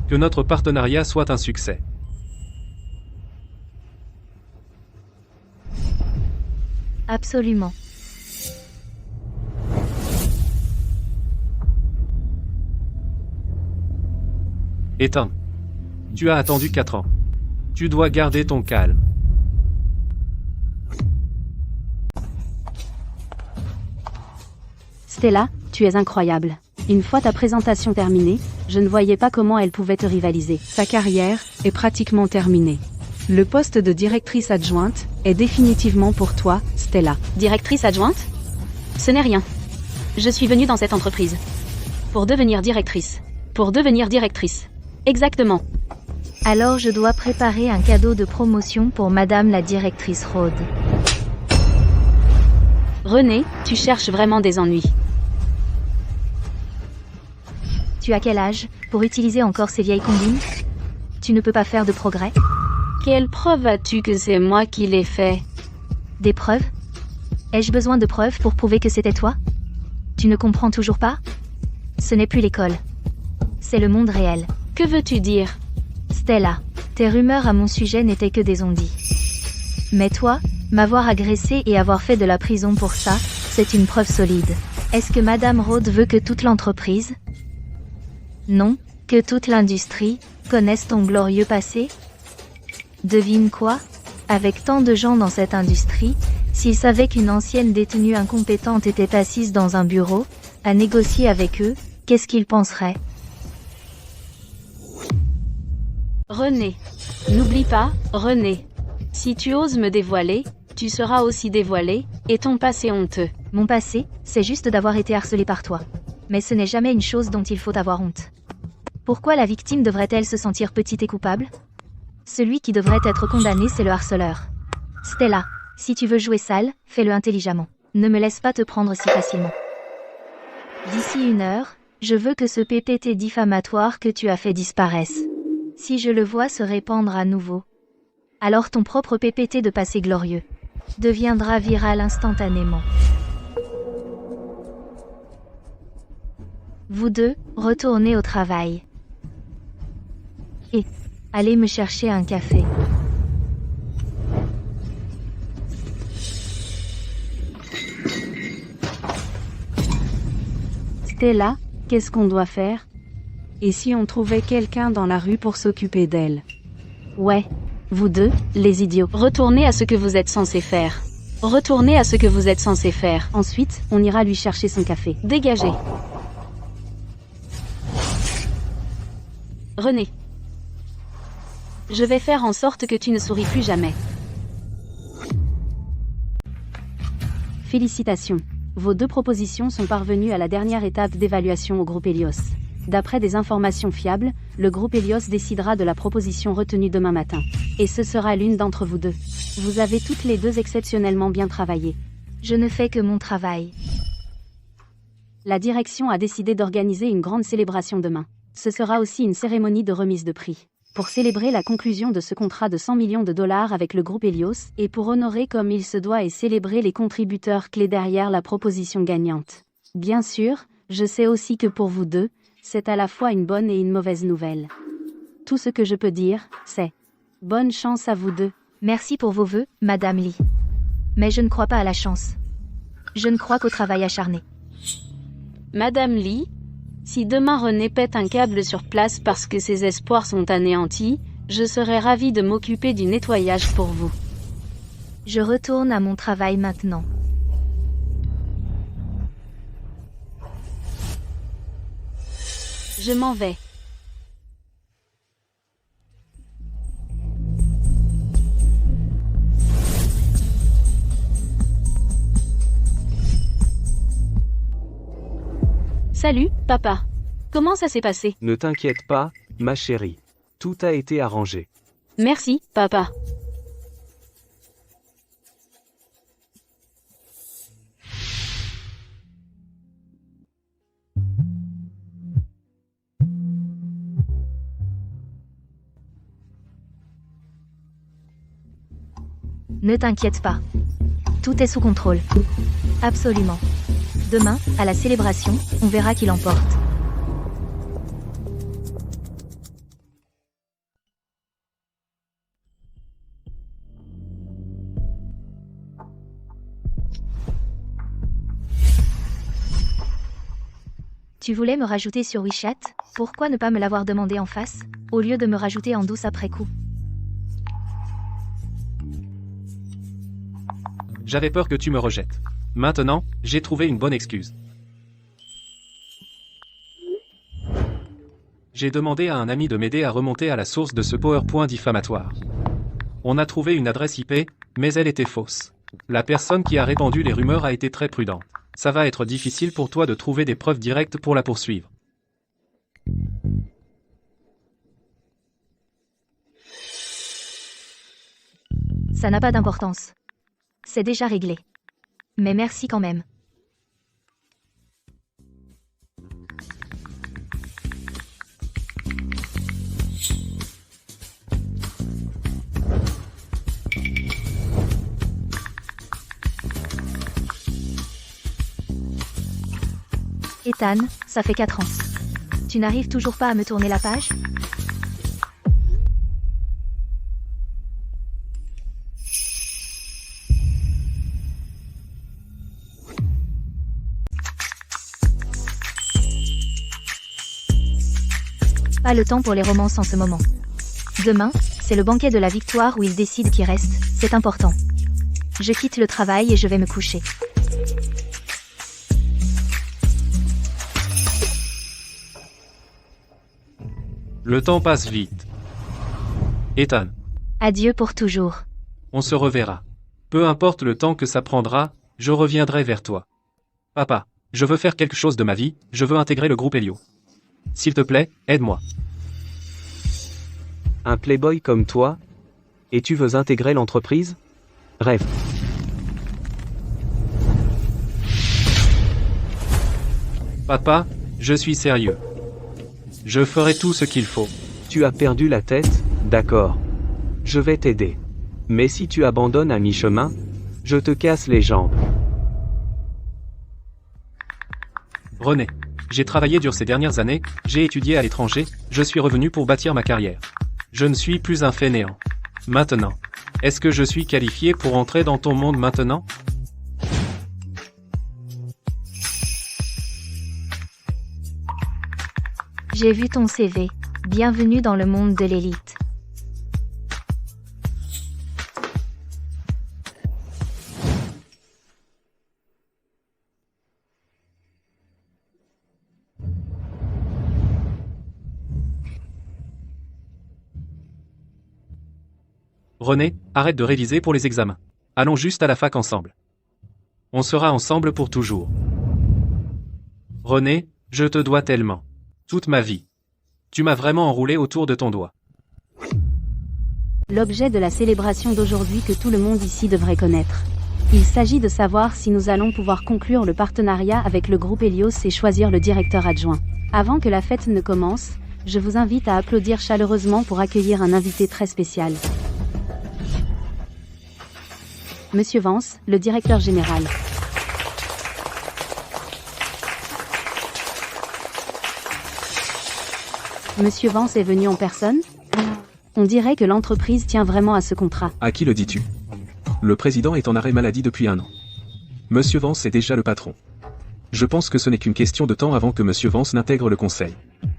Que notre partenariat soit un succès. Absolument. Ethan. Tu as attendu 4 ans. Tu dois garder ton calme. Stella, tu es incroyable. Une fois ta présentation terminée, je ne voyais pas comment elle pouvait te rivaliser. Ta carrière est pratiquement terminée. Le poste de directrice adjointe est définitivement pour toi, Stella. Directrice adjointe? Ce n'est rien. Je suis venue dans cette entreprise pour devenir directrice. Exactement. Alors je dois préparer un cadeau de promotion pour Madame la directrice Rhodes. René, tu cherches vraiment des ennuis. Tu as quel âge pour utiliser encore ces vieilles combines? Tu ne peux pas faire de progrès? Quelle preuve as-tu que c'est moi qui l'ai fait? Des preuves? Ai-je besoin de preuves pour prouver que c'était toi? Tu ne comprends toujours pas? Ce n'est plus l'école. C'est le monde réel. Que veux-tu dire? Stella, tes rumeurs à mon sujet n'étaient que des on-dit. Mais toi, m'avoir agressé et avoir fait de la prison pour ça, c'est une preuve solide. Est-ce que Madame Rhodes veut que toute l'entreprise? Non, que toute l'industrie connaisse ton glorieux passé? Devine quoi? Avec tant de gens dans cette industrie, s'ils savaient qu'une ancienne détenue incompétente était assise dans un bureau, à négocier avec eux, qu'est-ce qu'ils penseraient? René. N'oublie pas, René. Si tu oses me dévoiler, tu seras aussi dévoilé, et ton passé honteux. Mon passé, c'est juste d'avoir été harcelé par toi. Mais ce n'est jamais une chose dont il faut avoir honte. Pourquoi la victime devrait-elle se sentir petite et coupable? Celui qui devrait être condamné, c'est le harceleur. Stella, si tu veux jouer sale, fais-le intelligemment. Ne me laisse pas te prendre si facilement. D'ici 1 heure, Je veux que ce PPT diffamatoire que tu as fait disparaisse. Si je le vois se répandre à nouveau, alors ton propre PPT de passé glorieux deviendra viral instantanément. Vous deux, retournez au travail. Et allez me chercher un café. Stella, qu'est-ce qu'on doit faire? Et si on trouvait quelqu'un dans la rue pour s'occuper d'elle? Ouais, vous deux, les idiots. Retournez à ce que vous êtes censé faire. Retournez à ce que vous êtes censé faire. Ensuite, on ira lui chercher son café. Dégagez. René. Je vais faire en sorte que tu ne souris plus jamais. Félicitations. Vos deux propositions sont parvenues à la dernière étape d'évaluation au groupe Helios. D'après des informations fiables, le groupe Helios décidera de la proposition retenue demain matin. Et ce sera l'une d'entre vous deux. Vous avez toutes les deux exceptionnellement bien travaillé. Je ne fais que mon travail. La direction a décidé d'organiser une grande célébration demain. Ce sera aussi une cérémonie de remise de prix. Pour célébrer la conclusion de ce contrat de 100 millions de dollars avec le groupe Helios, et pour honorer comme il se doit et célébrer les contributeurs clés derrière la proposition gagnante. Bien sûr, je sais aussi que pour vous deux, c'est à la fois une bonne et une mauvaise nouvelle. Tout ce que je peux dire, c'est bonne chance à vous deux. Merci pour vos vœux, Madame Lee. Mais je ne crois pas à la chance. Je ne crois qu'au travail acharné. Madame Lee, si demain René pète un câble sur place parce que ses espoirs sont anéantis, je serai ravie de m'occuper du nettoyage pour vous. Je retourne à mon travail maintenant. Je m'en vais. Salut, papa. Comment ça s'est passé? Ne t'inquiète pas, ma chérie. Tout a été arrangé. Merci, papa. Ne t'inquiète pas. Tout est sous contrôle. Absolument. Demain, à la célébration, on verra qui l'emporte. Tu voulais me rajouter sur WeChat? Pourquoi ne pas me l'avoir demandé en face, au lieu de me rajouter en douce après coup? J'avais peur que tu me rejettes. Maintenant, j'ai trouvé une bonne excuse. J'ai demandé à un ami de m'aider à remonter à la source de ce PowerPoint diffamatoire. On a trouvé une adresse IP, mais elle était fausse. La personne qui a répandu les rumeurs a été très prudente. Ça va être difficile pour toi de trouver des preuves directes pour la poursuivre. Ça n'a pas d'importance. C'est déjà réglé. Mais merci quand même. Ethan, ça fait 4 ans. Tu n'arrives toujours pas à me tourner la page? Pas le temps pour les romances en ce moment. Demain, c'est le banquet de la victoire où ils décident qui reste, c'est important. Je quitte le travail et je vais me coucher. Le temps passe vite. Ethan, Adieu pour toujours. on se reverra. Peu importe le temps que ça prendra, je reviendrai vers toi. Papa, je veux faire quelque chose de ma vie, je veux intégrer le groupe Helio. S'il te plaît, aide-moi. Un playboy comme toi? Et tu veux intégrer l'entreprise? Rêve. Papa, Je suis sérieux. Je ferai tout ce qu'il faut. Tu as perdu la tête? D'accord. Je vais t'aider. Mais si tu abandonnes à mi-chemin, je te casse les jambes. René. J'ai travaillé dur ces dernières années, j'ai étudié à l'étranger, je suis revenu pour bâtir ma carrière. Je ne suis plus un fainéant. Maintenant. Est-ce que je suis qualifié pour entrer dans ton monde maintenant? J'ai vu ton CV. Bienvenue dans le monde de l'élite. René, arrête de réviser pour les examens. Allons juste à la fac ensemble. On sera ensemble pour toujours. René, je te dois tellement. Toute ma vie. Tu m'as vraiment enroulé autour de ton doigt. L'objet de la célébration d'aujourd'hui que tout le monde ici devrait connaître. Il s'agit de savoir si nous allons pouvoir conclure le partenariat avec le groupe Helios et choisir le directeur adjoint. Avant que la fête ne commence, je vous invite à applaudir chaleureusement pour accueillir un invité très spécial. Monsieur Vance, le directeur général. Monsieur Vance est venu en personne? On dirait que l'entreprise tient vraiment à ce contrat. À qui le dis-tu? Le président est en arrêt maladie depuis 1 an. Monsieur Vance est déjà le patron. Je pense que ce n'est qu'une question de temps avant que Monsieur Vance n'intègre le conseil.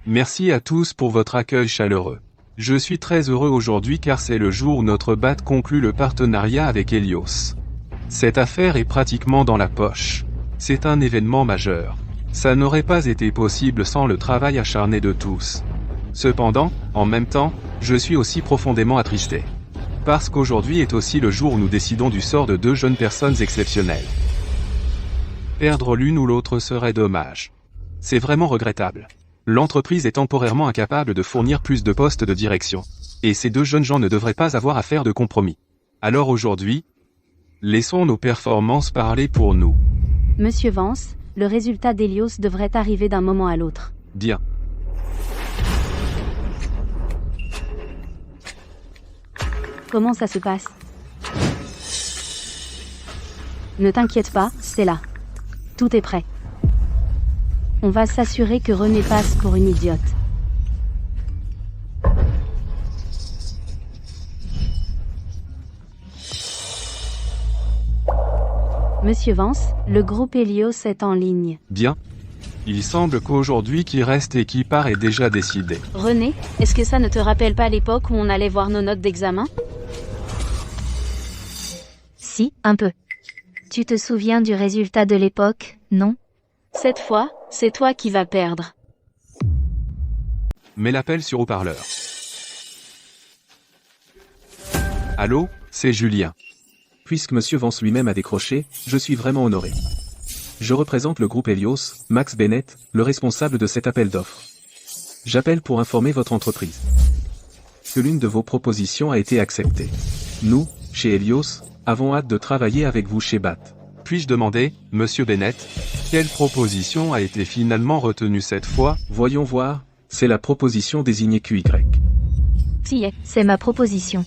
Merci à tous pour votre accueil chaleureux. Je suis très heureux aujourd'hui car c'est le jour où notre BAT conclut le partenariat avec Helios. Cette affaire est pratiquement dans la poche. C'est un événement majeur. Ça n'aurait pas été possible sans le travail acharné de tous. Cependant, en même temps, je suis aussi profondément attristé. Parce qu'aujourd'hui est aussi le jour où nous décidons du sort de 2 jeunes personnes exceptionnelles. Perdre l'une ou l'autre serait dommage. C'est vraiment regrettable. L'entreprise est temporairement incapable de fournir plus de postes de direction. Et ces 2 jeunes gens ne devraient pas avoir à faire de compromis. Alors aujourd'hui, laissons nos performances parler pour nous. Monsieur Vance, le résultat d'Helios devrait arriver d'un moment à l'autre. Bien. Comment ça se passe? Ne t'inquiète pas, c'est là. Tout est prêt. On va s'assurer que René passe pour une idiote. Monsieur Vance, le groupe Helios est en ligne. Bien. Il semble qu'aujourd'hui qui reste et qui part est déjà décidé. René, est-ce que ça ne te rappelle pas l'époque où on allait voir nos notes d'examen? Si, un peu. Tu te souviens du résultat de l'époque, non? Cette fois, c'est toi qui vas perdre. Mets l'appel sur haut-parleur. Allô, c'est Julien. Puisque Monsieur Vance lui-même a décroché, je suis vraiment honoré. Je représente le groupe Helios, Max Bennett, le responsable de cet appel d'offres. J'appelle pour informer votre entreprise que l'une de vos propositions a été acceptée. Nous, chez Helios, avons hâte de travailler avec vous chez BAT. Puis-je demander, Monsieur Bennett, quelle proposition a été finalement retenue cette fois? Voyons voir, c'est la proposition désignée QY. C'est ma proposition.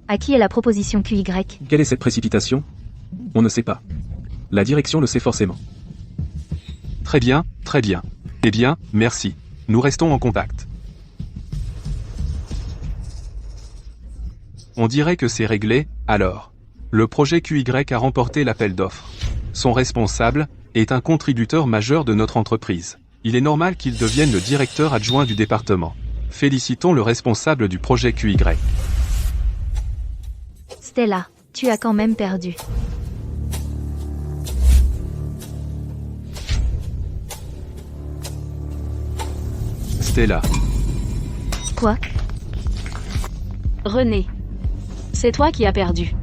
À qui est la proposition QY? Quelle est cette précipitation? On ne sait pas. La direction le sait forcément. Très bien, très bien. Eh bien, merci. Nous restons en contact. On dirait que c'est réglé, alors. Le projet QY a remporté l'appel d'offres. Son responsable est un contributeur majeur de notre entreprise. Il est normal qu'il devienne le directeur adjoint du département. Félicitons le responsable du projet QY. Stella, tu as quand même perdu. Stella. Quoi? René. C'est toi qui as perdu.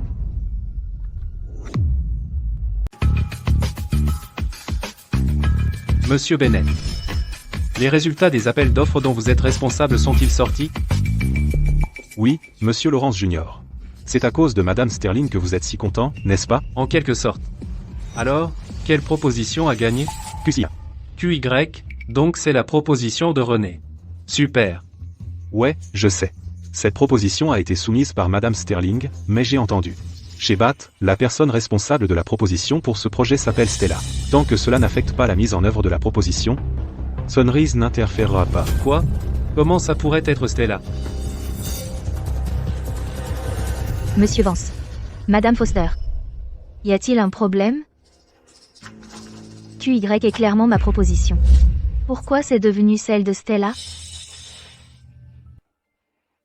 Monsieur Bennett. Les résultats des appels d'offres dont vous êtes responsable sont-ils sortis? Oui, Monsieur Lawrence Jr. C'est à cause de Madame Sterling que vous êtes si content, n'est-ce pas? En quelque sorte. Alors, quelle proposition a gagné? QCA. QY, donc c'est la proposition de René. Super. Ouais, je sais. Cette proposition a été soumise par Madame Sterling, mais j'ai entendu. Chez BAT, la personne responsable de la proposition pour ce projet s'appelle Stella. Tant que cela n'affecte pas la mise en œuvre de la proposition, Sunrise n'interférera pas. Quoi? Comment ça pourrait être Stella? Monsieur Vance. Madame Foster. Y a-t-il un problème? QY est clairement ma proposition. Pourquoi c'est devenu celle de Stella?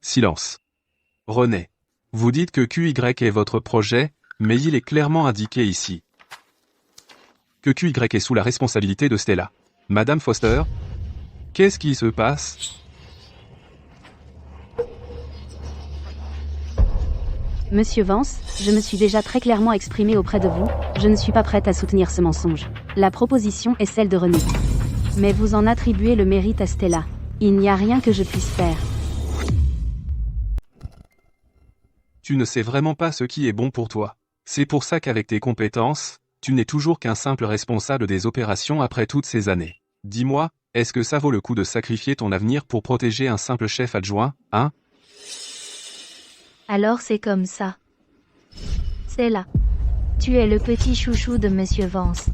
Silence. René. Vous dites que QY est votre projet, mais il est clairement indiqué ici que QY est sous la responsabilité de Stella. Madame Foster? Qu'est-ce qui se passe? Monsieur Vance, je me suis déjà très clairement exprimée auprès de vous, je ne suis pas prête à soutenir ce mensonge. La proposition est celle de René. Mais vous en attribuez le mérite à Stella. Il n'y a rien que je puisse faire. Tu ne sais vraiment pas ce qui est bon pour toi. C'est pour ça qu'avec tes compétences, tu n'es toujours qu'un simple responsable des opérations après toutes ces années. Dis-moi, est-ce que ça vaut le coup de sacrifier ton avenir pour protéger un simple chef adjoint, hein? Alors c'est comme ça. Stella. Tu es le petit chouchou de Monsieur Vance.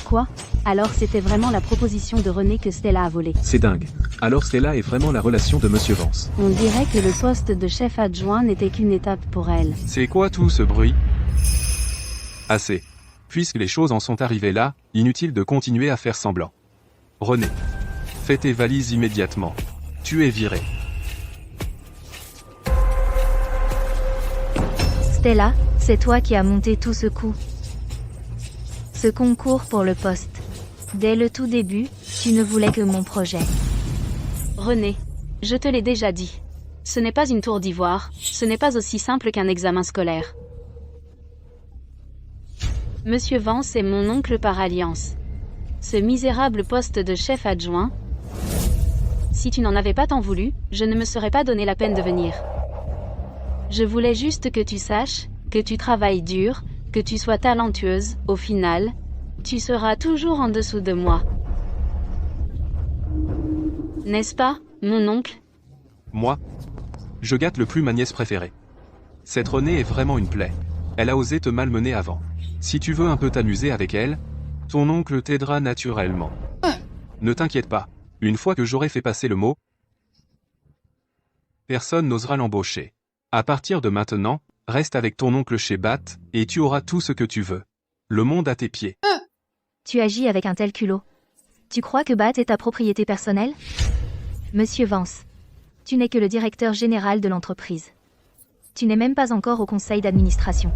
Quoi? Alors c'était vraiment la proposition de René que Stella a volée. C'est dingue. Alors Stella est vraiment la relation de Monsieur Vance. On dirait que le poste de chef adjoint n'était qu'une étape pour elle. C'est quoi tout ce bruit? Assez. Puisque les choses en sont arrivées là, inutile de continuer à faire semblant. René. Fais tes valises immédiatement. Tu es viré. Stella, c'est toi qui as monté tout ce coup. Ce concours pour le poste. Dès le tout début, tu ne voulais que mon projet. René, je te l'ai déjà dit. Ce n'est pas une tour d'ivoire, ce n'est pas aussi simple qu'un examen scolaire. Monsieur Vance est mon oncle par alliance. Ce misérable poste de chef adjoint. Si tu n'en avais pas tant voulu, je ne me serais pas donné la peine de venir. Je voulais juste que tu saches, que tu travailles dur, que tu sois talentueuse, au final, tu seras toujours en dessous de moi. N'est-ce pas, mon oncle? Moi? Je gâte le plus ma nièce préférée. Cette Renée est vraiment une plaie. Elle a osé te malmener avant. Si tu veux un peu t'amuser avec elle, ton oncle t'aidera naturellement. Ne t'inquiète pas. Une fois que j'aurai fait passer le mot, personne n'osera l'embaucher. À partir de maintenant, reste avec ton oncle chez Bat, et tu auras tout ce que tu veux. Le monde à tes pieds. Tu agis avec un tel culot. Tu crois que Bat est ta propriété personnelle? Monsieur Vance, tu n'es que le directeur général de l'entreprise. Tu n'es même pas encore au conseil d'administration.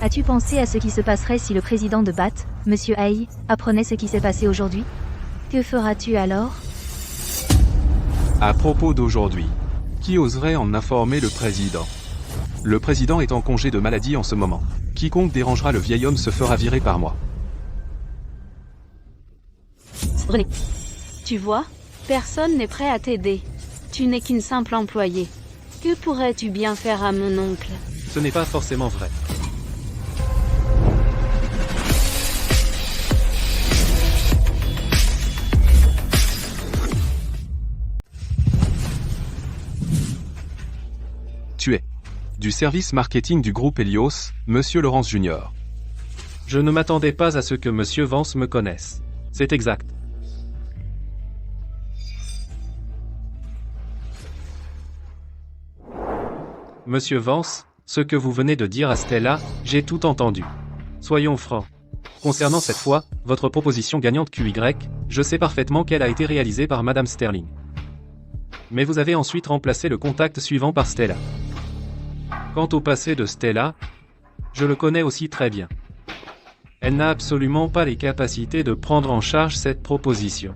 As-tu pensé à ce qui se passerait si le président de BAT, Monsieur Hay, apprenait ce qui s'est passé aujourd'hui? Que feras-tu alors? À propos d'aujourd'hui, qui oserait en informer le président? Le président est en congé de maladie en ce moment. Quiconque dérangera le vieil homme se fera virer par moi. René, tu vois, personne n'est prêt à t'aider. Tu n'es qu'une simple employée. Que pourrais-tu bien faire à mon oncle? Ce n'est pas forcément vrai. Tu es du service marketing du groupe Helios, Monsieur Laurence Junior. Je ne m'attendais pas à ce que Monsieur Vance me connaisse. C'est exact. Monsieur Vance, ce que vous venez de dire à Stella, j'ai tout entendu. Soyons francs. Concernant cette fois, votre proposition gagnante QY, je sais parfaitement qu'elle a été réalisée par Madame Sterling. Mais vous avez ensuite remplacé le contact suivant par Stella. Quant au passé de Stella, je le connais aussi très bien. Elle n'a absolument pas les capacités de prendre en charge cette proposition.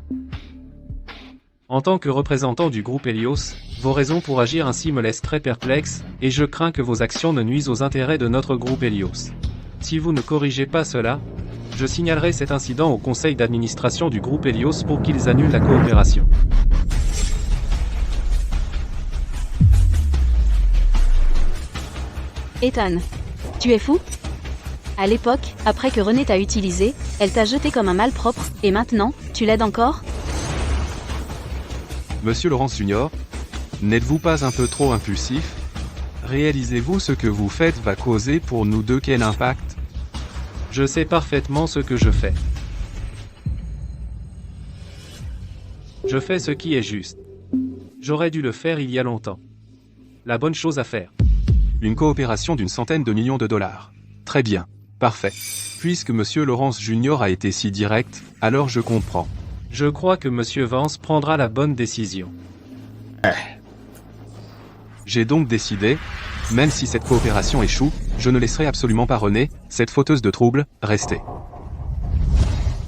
En tant que représentant du groupe Helios, vos raisons pour agir ainsi me laissent très perplexe, et je crains que vos actions ne nuisent aux intérêts de notre groupe Helios. Si vous ne corrigez pas cela, je signalerai cet incident au conseil d'administration du groupe Helios pour qu'ils annulent la coopération. Ethan, tu es fou? À l'époque, après que René t'a utilisé, elle t'a jeté comme un malpropre, et maintenant, tu l'aides encore? Monsieur Laurence Junior, n'êtes-vous pas un peu trop impulsif? Réalisez-vous ce que vous faites va causer pour nous deux quel impact? Je sais parfaitement ce que je fais. Je fais ce qui est juste. J'aurais dû le faire il y a longtemps. La bonne chose à faire. Une coopération d'une centaine de millions de dollars. Très bien. Parfait. Puisque Monsieur Laurence Junior a été si direct, alors je comprends. Je crois que Monsieur Vance prendra la bonne décision. J'ai donc décidé, même si cette coopération échoue, je ne laisserai absolument pas René, cette fauteuse de troubles, rester.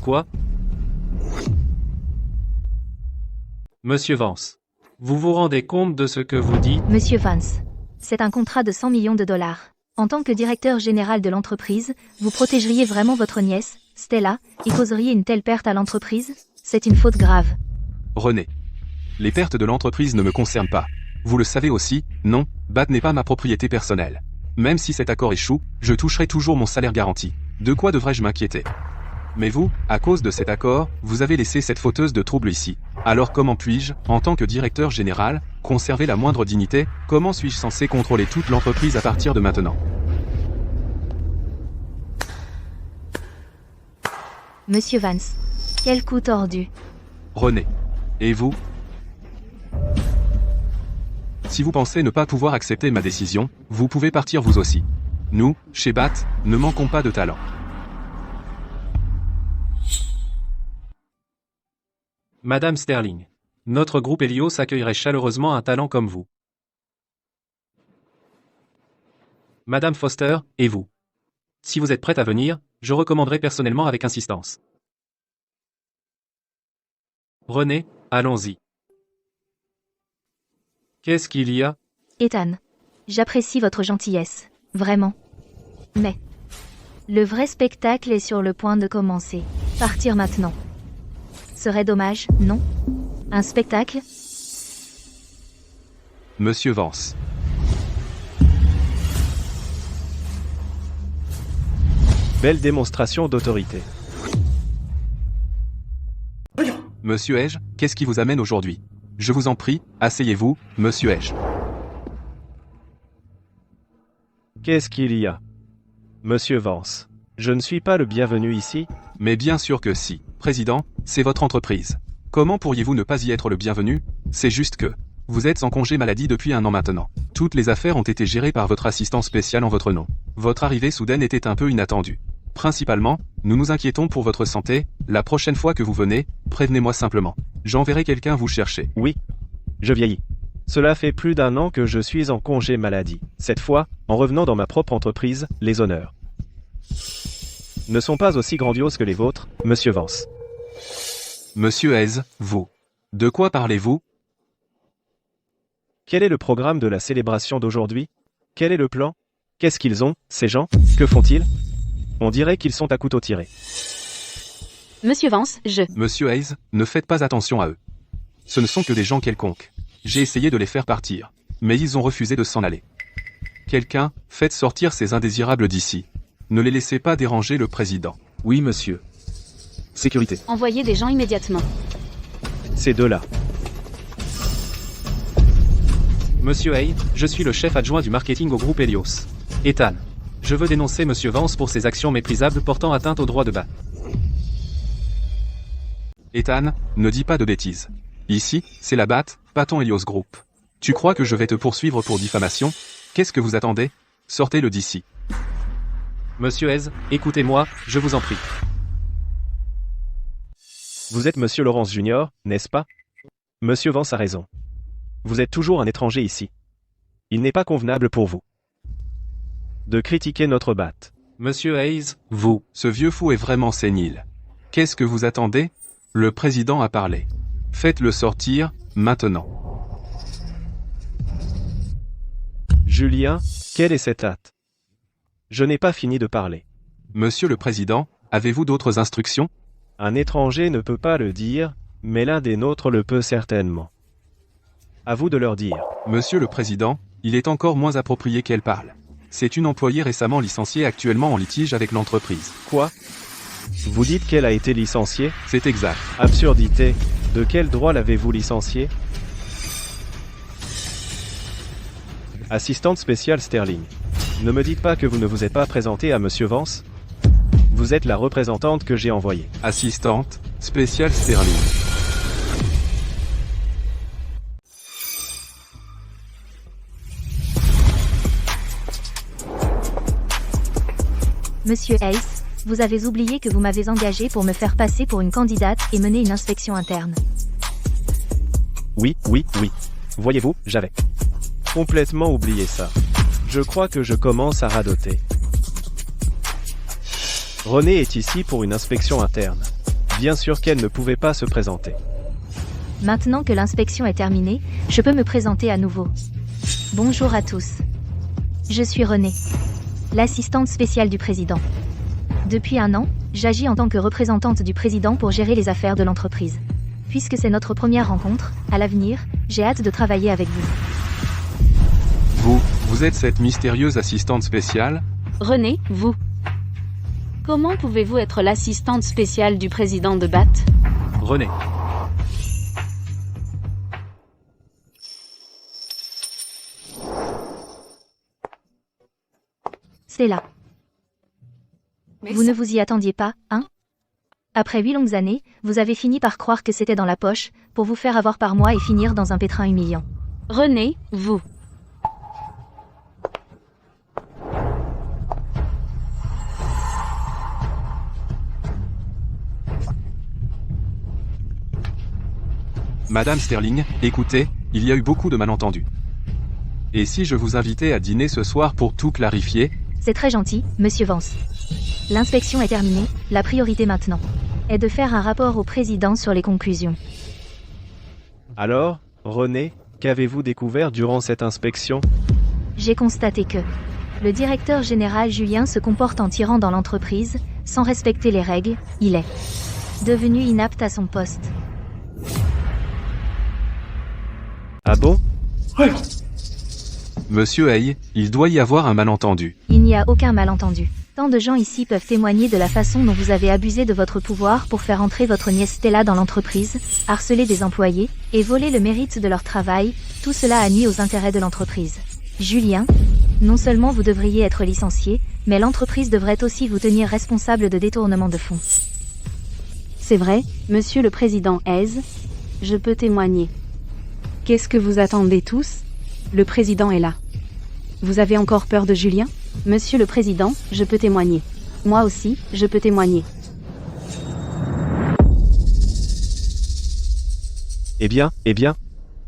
Quoi? Monsieur Vance, vous vous rendez compte de ce que vous dites? Monsieur Vance, c'est un contrat de 100 millions de dollars. En tant que directeur général de l'entreprise, vous protégeriez vraiment votre nièce, Stella, et causeriez une telle perte à l'entreprise? C'est une faute grave. René. Les pertes de l'entreprise ne me concernent pas. Vous le savez aussi, non, BAT n'est pas ma propriété personnelle. Même si cet accord échoue, je toucherai toujours mon salaire garanti. De quoi devrais-je m'inquiéter? Mais vous, à cause de cet accord, vous avez laissé cette fauteuse de troubles ici. Alors comment puis-je, en tant que directeur général, conserver la moindre dignité? Comment suis-je censé contrôler toute l'entreprise à partir de maintenant? Monsieur Vance, quel coup tordu. René. Et vous? Si vous pensez ne pas pouvoir accepter ma décision, vous pouvez partir vous aussi. Nous, chez BAT, ne manquons pas de talent. Madame Sterling, notre groupe Helios accueillerait chaleureusement un talent comme vous. Madame Foster, et vous? Si vous êtes prête à venir, je recommanderais personnellement avec insistance. René, allons-y. Qu'est-ce qu'il y a? Ethan, j'apprécie votre gentillesse, vraiment. Mais le vrai spectacle est sur le point de commencer. Partir maintenant. Serait dommage, non? Un spectacle? Monsieur Vance. Belle démonstration d'autorité. Monsieur Edge, qu'est-ce qui vous amène aujourd'hui? Je vous en prie, asseyez-vous, Monsieur Edge. Qu'est-ce qu'il y a? Monsieur Vance, je ne suis pas le bienvenu ici? Mais bien sûr que si, Président, c'est votre entreprise. Comment pourriez-vous ne pas y être le bienvenu? C'est juste que vous êtes en congé maladie depuis 1 an maintenant. Toutes les affaires ont été gérées par votre assistant spécial en votre nom. Votre arrivée soudaine était un peu inattendue. Principalement, nous nous inquiétons pour votre santé. La prochaine fois que vous venez, prévenez-moi simplement. J'enverrai quelqu'un vous chercher. Oui. Je vieillis. Cela fait plus d'1 an que je suis en congé maladie. Cette fois, en revenant dans ma propre entreprise, les honneurs ne sont pas aussi grandioses que les vôtres, Monsieur Vance. Monsieur Hayes, vous. De quoi parlez-vous? Quel est le programme de la célébration d'aujourd'hui? Quel est le plan? Qu'est-ce qu'ils ont, ces gens? Que font-ils? On dirait qu'ils sont à couteau tiré. Monsieur Vance, Monsieur Hayes, ne faites pas attention à eux. Ce ne sont que des gens quelconques. J'ai essayé de les faire partir, mais ils ont refusé de s'en aller. Quelqu'un, faites sortir ces indésirables d'ici. Ne les laissez pas déranger le président. Oui, monsieur. Sécurité. Envoyez des gens immédiatement. Ces deux-là. Monsieur Hay, je suis le chef adjoint du marketing au groupe Helios. Ethan, je veux dénoncer Monsieur Vance pour ses actions méprisables portant atteinte aux droits de BAT. Ethan, ne dis pas de bêtises. Ici, c'est la BAT, pas ton Helios Group. Tu crois que je vais te poursuivre pour diffamation? Qu'est-ce que vous attendez? Sortez-le d'ici. Monsieur Hayes, écoutez-moi, je vous en prie. Vous êtes Monsieur Laurence Junior, n'est-ce pas? Monsieur Vance a raison. Vous êtes toujours un étranger ici. Il n'est pas convenable pour vous de critiquer notre BAT. Monsieur Hayes, vous. Ce vieux fou est vraiment sénile. Qu'est-ce que vous attendez? Le président a parlé. Faites-le sortir, maintenant. Julien, quelle est cette hâte? Je n'ai pas fini de parler. Monsieur le Président, avez-vous d'autres instructions? Un étranger ne peut pas le dire, mais l'un des nôtres le peut certainement. À vous de leur dire. Monsieur le Président, il est encore moins approprié qu'elle parle. C'est une employée récemment licenciée actuellement en litige avec l'entreprise. Quoi? Vous dites qu'elle a été licenciée? C'est exact. Absurdité. De quel droit l'avez-vous licenciée? Assistante spéciale Sterling. Ne me dites pas que vous ne vous êtes pas présenté à Monsieur Vance? Vous êtes la représentante que j'ai envoyée. Assistante spéciale Sterling. Monsieur Ace, vous avez oublié que vous m'avez engagé pour me faire passer pour une candidate et mener une inspection interne. Oui. Voyez-vous, j'avais complètement oublié ça. Je crois que je commence à radoter. Renée est ici pour une inspection interne. Bien sûr qu'elle ne pouvait pas se présenter. Maintenant que l'inspection est terminée, je peux me présenter à nouveau. Bonjour à tous. Je suis Renée, l'assistante spéciale du président. Depuis 1 an, j'agis en tant que représentante du président pour gérer les affaires de l'entreprise. Puisque c'est notre première rencontre, à l'avenir, j'ai hâte de travailler avec vous. Vous êtes cette mystérieuse assistante spéciale? Renée, vous. Comment pouvez-vous être l'assistante spéciale du président de BAT? Renée. C'est là. Vous ne vous y attendiez pas, hein? Après 8 longues années, vous avez fini par croire que c'était dans la poche, pour vous faire avoir par moi et finir dans un pétrin humiliant. Renée, vous. Madame Sterling, écoutez, il y a eu beaucoup de malentendus. Et si je vous invitais à dîner ce soir pour tout clarifier? C'est très gentil, Monsieur Vance. L'inspection est terminée, la priorité maintenant est de faire un rapport au président sur les conclusions. Alors, Renée, qu'avez-vous découvert durant cette inspection? J'ai constaté que le directeur général Julien se comporte en tyran dans l'entreprise, sans respecter les règles, il est devenu inapte à son poste. Ah bon? Monsieur Hay, il doit y avoir un malentendu. Il n'y a aucun malentendu. Tant de gens ici peuvent témoigner de la façon dont vous avez abusé de votre pouvoir pour faire entrer votre nièce Stella dans l'entreprise, harceler des employés, et voler le mérite de leur travail, tout cela a nui aux intérêts de l'entreprise. Julien, non seulement vous devriez être licencié, mais l'entreprise devrait aussi vous tenir responsable de détournement de fonds. C'est vrai, Monsieur le Président Hayes, je peux témoigner. Qu'est-ce que vous attendez tous? Le président est là. Vous avez encore peur de Julien? Monsieur le Président, je peux témoigner. Moi aussi, je peux témoigner. Eh bien,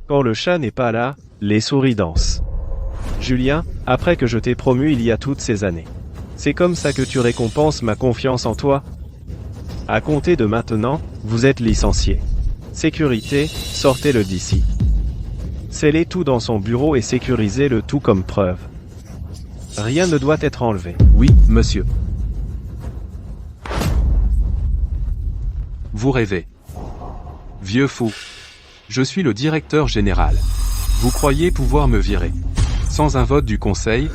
quand le chat n'est pas là, les souris dansent. Julien, après que je t'ai promu il y a toutes ces années, c'est comme ça que tu récompenses ma confiance en toi? À compter de maintenant, vous êtes licencié. Sécurité, sortez-le d'ici. Scellez tout dans son bureau et sécurisez le tout comme preuve. Rien ne doit être enlevé. Oui, monsieur. Vous rêvez. Vieux fou. Je suis le directeur général. Vous croyez pouvoir me virer sans un vote du conseil?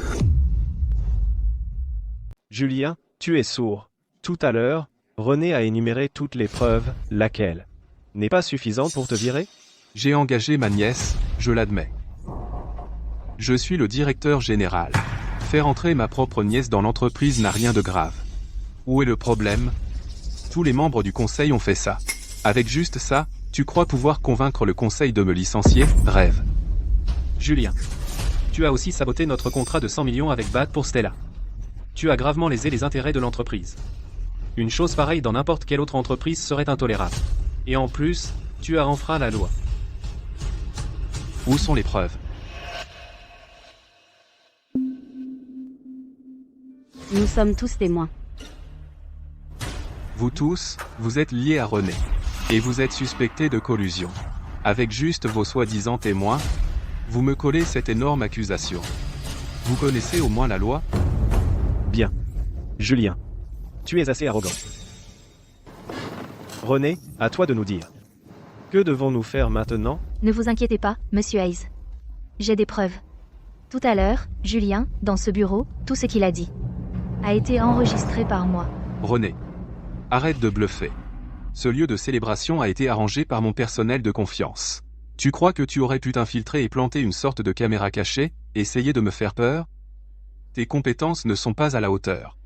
Julien, tu es sourd. Tout à l'heure, Renée a énuméré toutes les preuves, laquelle n'est pas suffisante pour te virer? J'ai engagé ma nièce, je l'admets. Je suis le directeur général. Faire entrer ma propre nièce dans l'entreprise n'a rien de grave. Où est le problème? Tous les membres du conseil ont fait ça. Avec juste ça, tu crois pouvoir convaincre le conseil de me licencier? Rêve. Julien. Tu as aussi saboté notre contrat de 100 millions avec BAT pour Stella. Tu as gravement lésé les intérêts de l'entreprise. Une chose pareille dans n'importe quelle autre entreprise serait intolérable. Et en plus, tu as enfreint la loi. Où sont les preuves? Nous sommes tous témoins. Vous tous, vous êtes liés à Renée. Et vous êtes suspectés de collusion. Avec juste vos soi-disant témoins, vous me collez cette énorme accusation. Vous connaissez au moins la loi? Bien. Julien. Tu es assez arrogant. Renée, à toi de nous dire. Que devons-nous faire maintenant? Ne vous inquiétez pas, Monsieur Hayes. J'ai des preuves. Tout à l'heure, Julien, dans ce bureau, tout ce qu'il a dit a été enregistré par moi. René. Arrête de bluffer. Ce lieu de célébration a été arrangé par mon personnel de confiance. Tu crois que tu aurais pu t'infiltrer et planter une sorte de caméra cachée, essayer de me faire peur? Tes compétences ne sont pas à la hauteur.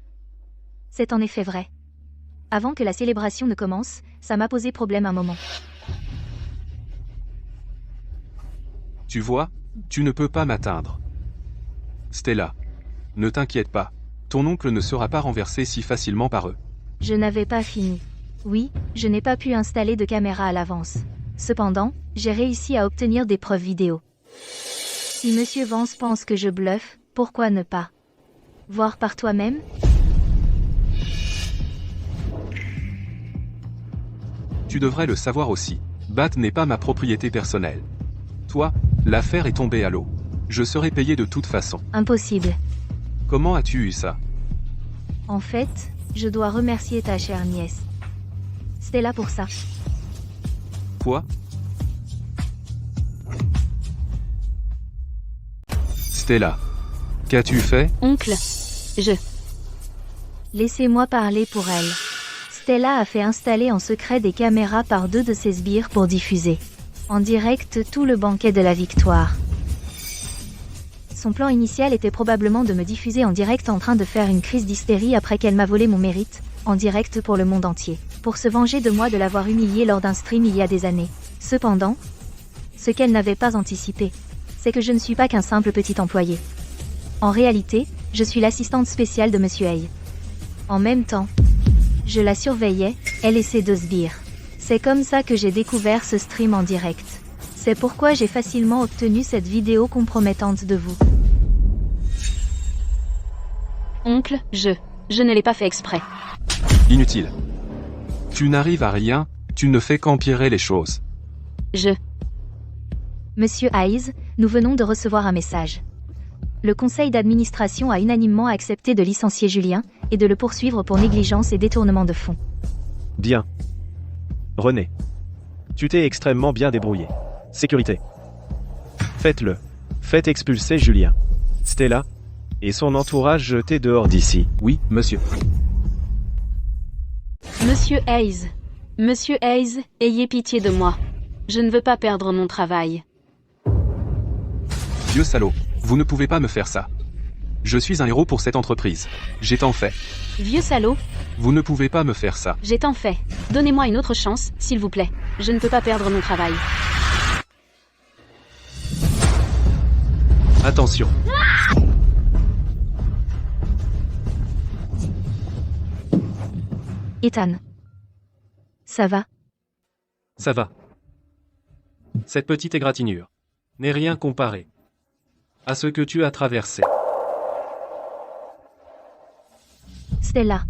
C'est en effet vrai. Avant que la célébration ne commence, ça m'a posé problème un moment. Tu vois, tu ne peux pas m'atteindre. Stella. Ne t'inquiète pas. Ton oncle ne sera pas renversé si facilement par eux. Je n'avais pas fini. Oui, je n'ai pas pu installer de caméra à l'avance. Cependant, j'ai réussi à obtenir des preuves vidéo. Si Monsieur Vance pense que je bluffe, pourquoi ne pas voir par toi-même? Tu devrais le savoir aussi. Bat n'est pas ma propriété personnelle. Toi, l'affaire est tombée à l'eau. Je serai payé de toute façon. Impossible. Comment as-tu eu ça? En fait, je dois remercier ta chère nièce. Stella pour ça. Quoi? Stella. Qu'as-tu fait? Oncle, Laissez-moi parler pour elle. Stella a fait installer en secret des caméras par 2 de ses sbires pour diffuser en direct tout le banquet de la victoire. Son plan initial était probablement de me diffuser en direct en train de faire une crise d'hystérie après qu'elle m'a volé mon mérite, en direct pour le monde entier, pour se venger de moi de l'avoir humiliée lors d'un stream il y a des années. Cependant, ce qu'elle n'avait pas anticipé, c'est que je ne suis pas qu'un simple petit employé. En réalité, je suis l'assistante spéciale de Monsieur Hay. En même temps, je la surveillais, elle et ses 2 sbires. C'est comme ça que j'ai découvert ce stream en direct. C'est pourquoi j'ai facilement obtenu cette vidéo compromettante de vous. oncle, je ne l'ai pas fait exprès. Inutile. Tu n'arrives à rien, tu ne fais qu'empirer les choses. Monsieur Hayes, nous venons de recevoir un message. Le conseil d'administration a unanimement accepté de licencier Julien et de le poursuivre pour négligence et détournement de fonds. Bien. René. Tu t'es extrêmement bien débrouillé. Sécurité. Faites-le. Faites expulser Julien. Stella. Et son entourage jeté dehors d'ici. Oui, monsieur. Monsieur Hayes, ayez pitié de moi. Je ne veux pas perdre mon travail. Vieux salaud, vous ne pouvez pas me faire ça. Je suis un héros pour cette entreprise. J'ai tant fait. Vieux salaud, Vous ne pouvez pas me faire ça. j'ai tant fait. Donnez-moi une autre chance, s'il vous plaît. Je ne peux pas perdre mon travail. Attention. Ethan. Ça va? Ça va. Cette petite égratignure n'est rien comparé à ce que tu as traversé. Stella.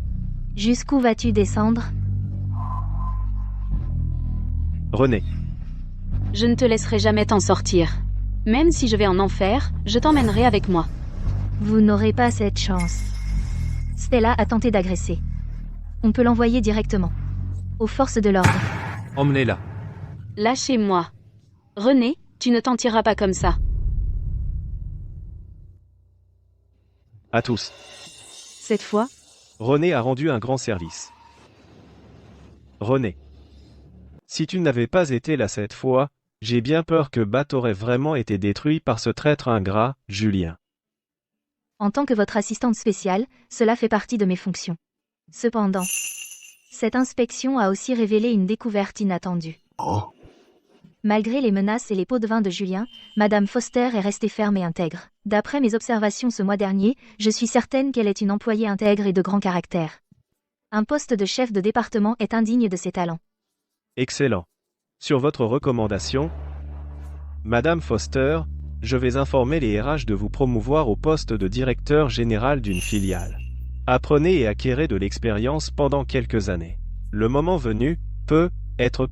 Jusqu'où vas-tu descendre? René. Je ne te laisserai jamais t'en sortir. Même si je vais en enfer, je t'emmènerai avec moi. Vous n'aurez pas cette chance. Stella a tenté d'agresser. On peut l'envoyer directement aux forces de l'ordre. Emmenez-la. Lâchez-moi. René, tu ne t'en tireras pas comme ça. À tous. Cette fois, René a rendu un grand service. René. Si tu n'avais pas été là cette fois, j'ai bien peur que Bat aurait vraiment été détruit par ce traître ingrat, Julien. En tant que votre assistante spéciale, cela fait partie de mes fonctions. Cependant, cette inspection a aussi révélé une découverte inattendue. Malgré les menaces et les pots de vin de Julien, Madame Foster est restée ferme et intègre. D'après mes observations ce mois dernier, je suis certaine qu'elle est une employée intègre et de grand caractère. Un poste de chef de département est indigne de ses talents. Excellent. Sur votre recommandation, Madame Foster, je vais informer les RH de vous promouvoir au poste de directeur général d'une filiale. Apprenez et acquérez de l'expérience pendant quelques années. Le moment venu,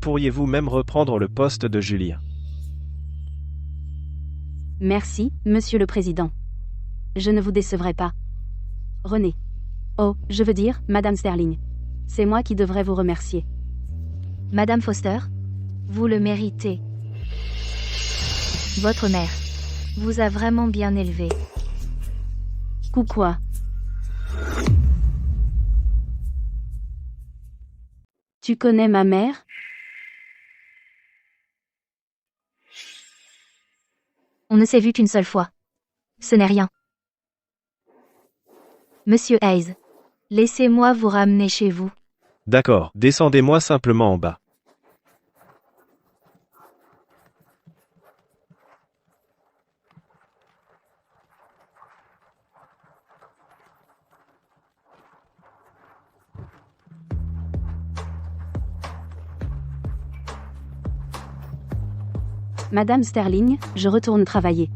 pourriez-vous même reprendre le poste de Julien. Merci, Monsieur le Président. Je ne vous décevrai pas. René. Oh, je veux dire, Madame Sterling. C'est moi qui devrais vous remercier. Madame Foster, vous le méritez. Votre mère vous a vraiment bien élevé. Quoi? Tu connais ma mère? On ne s'est vu qu'une seule fois. Ce n'est rien. Monsieur Hayes, laissez-moi vous ramener chez vous. D'accord, descendez-moi simplement en bas. Madame Sterling, je retourne travailler.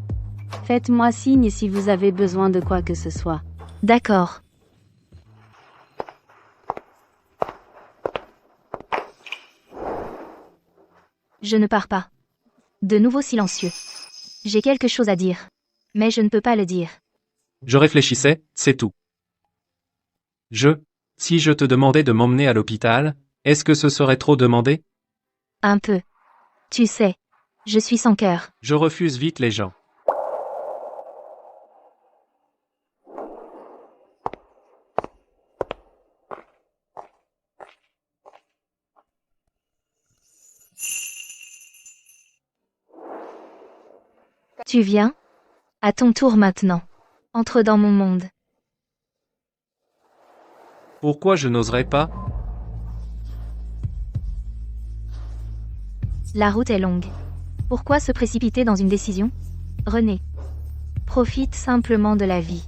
Faites-moi signe si vous avez besoin de quoi que ce soit. D'accord. Je ne pars pas. De nouveau silencieux. J'ai quelque chose à dire. Mais je ne peux pas le dire. Je réfléchissais, c'est tout. Si je te demandais de m'emmener à l'hôpital, est-ce que ce serait trop demandé? Un peu. Tu sais, je suis sans cœur. Je refuse vite les gens. Tu viens? À ton tour maintenant. Entre dans mon monde. Pourquoi je n'oserais pas? La route est longue. Pourquoi se précipiter dans une décision? René. Profite simplement de la vie.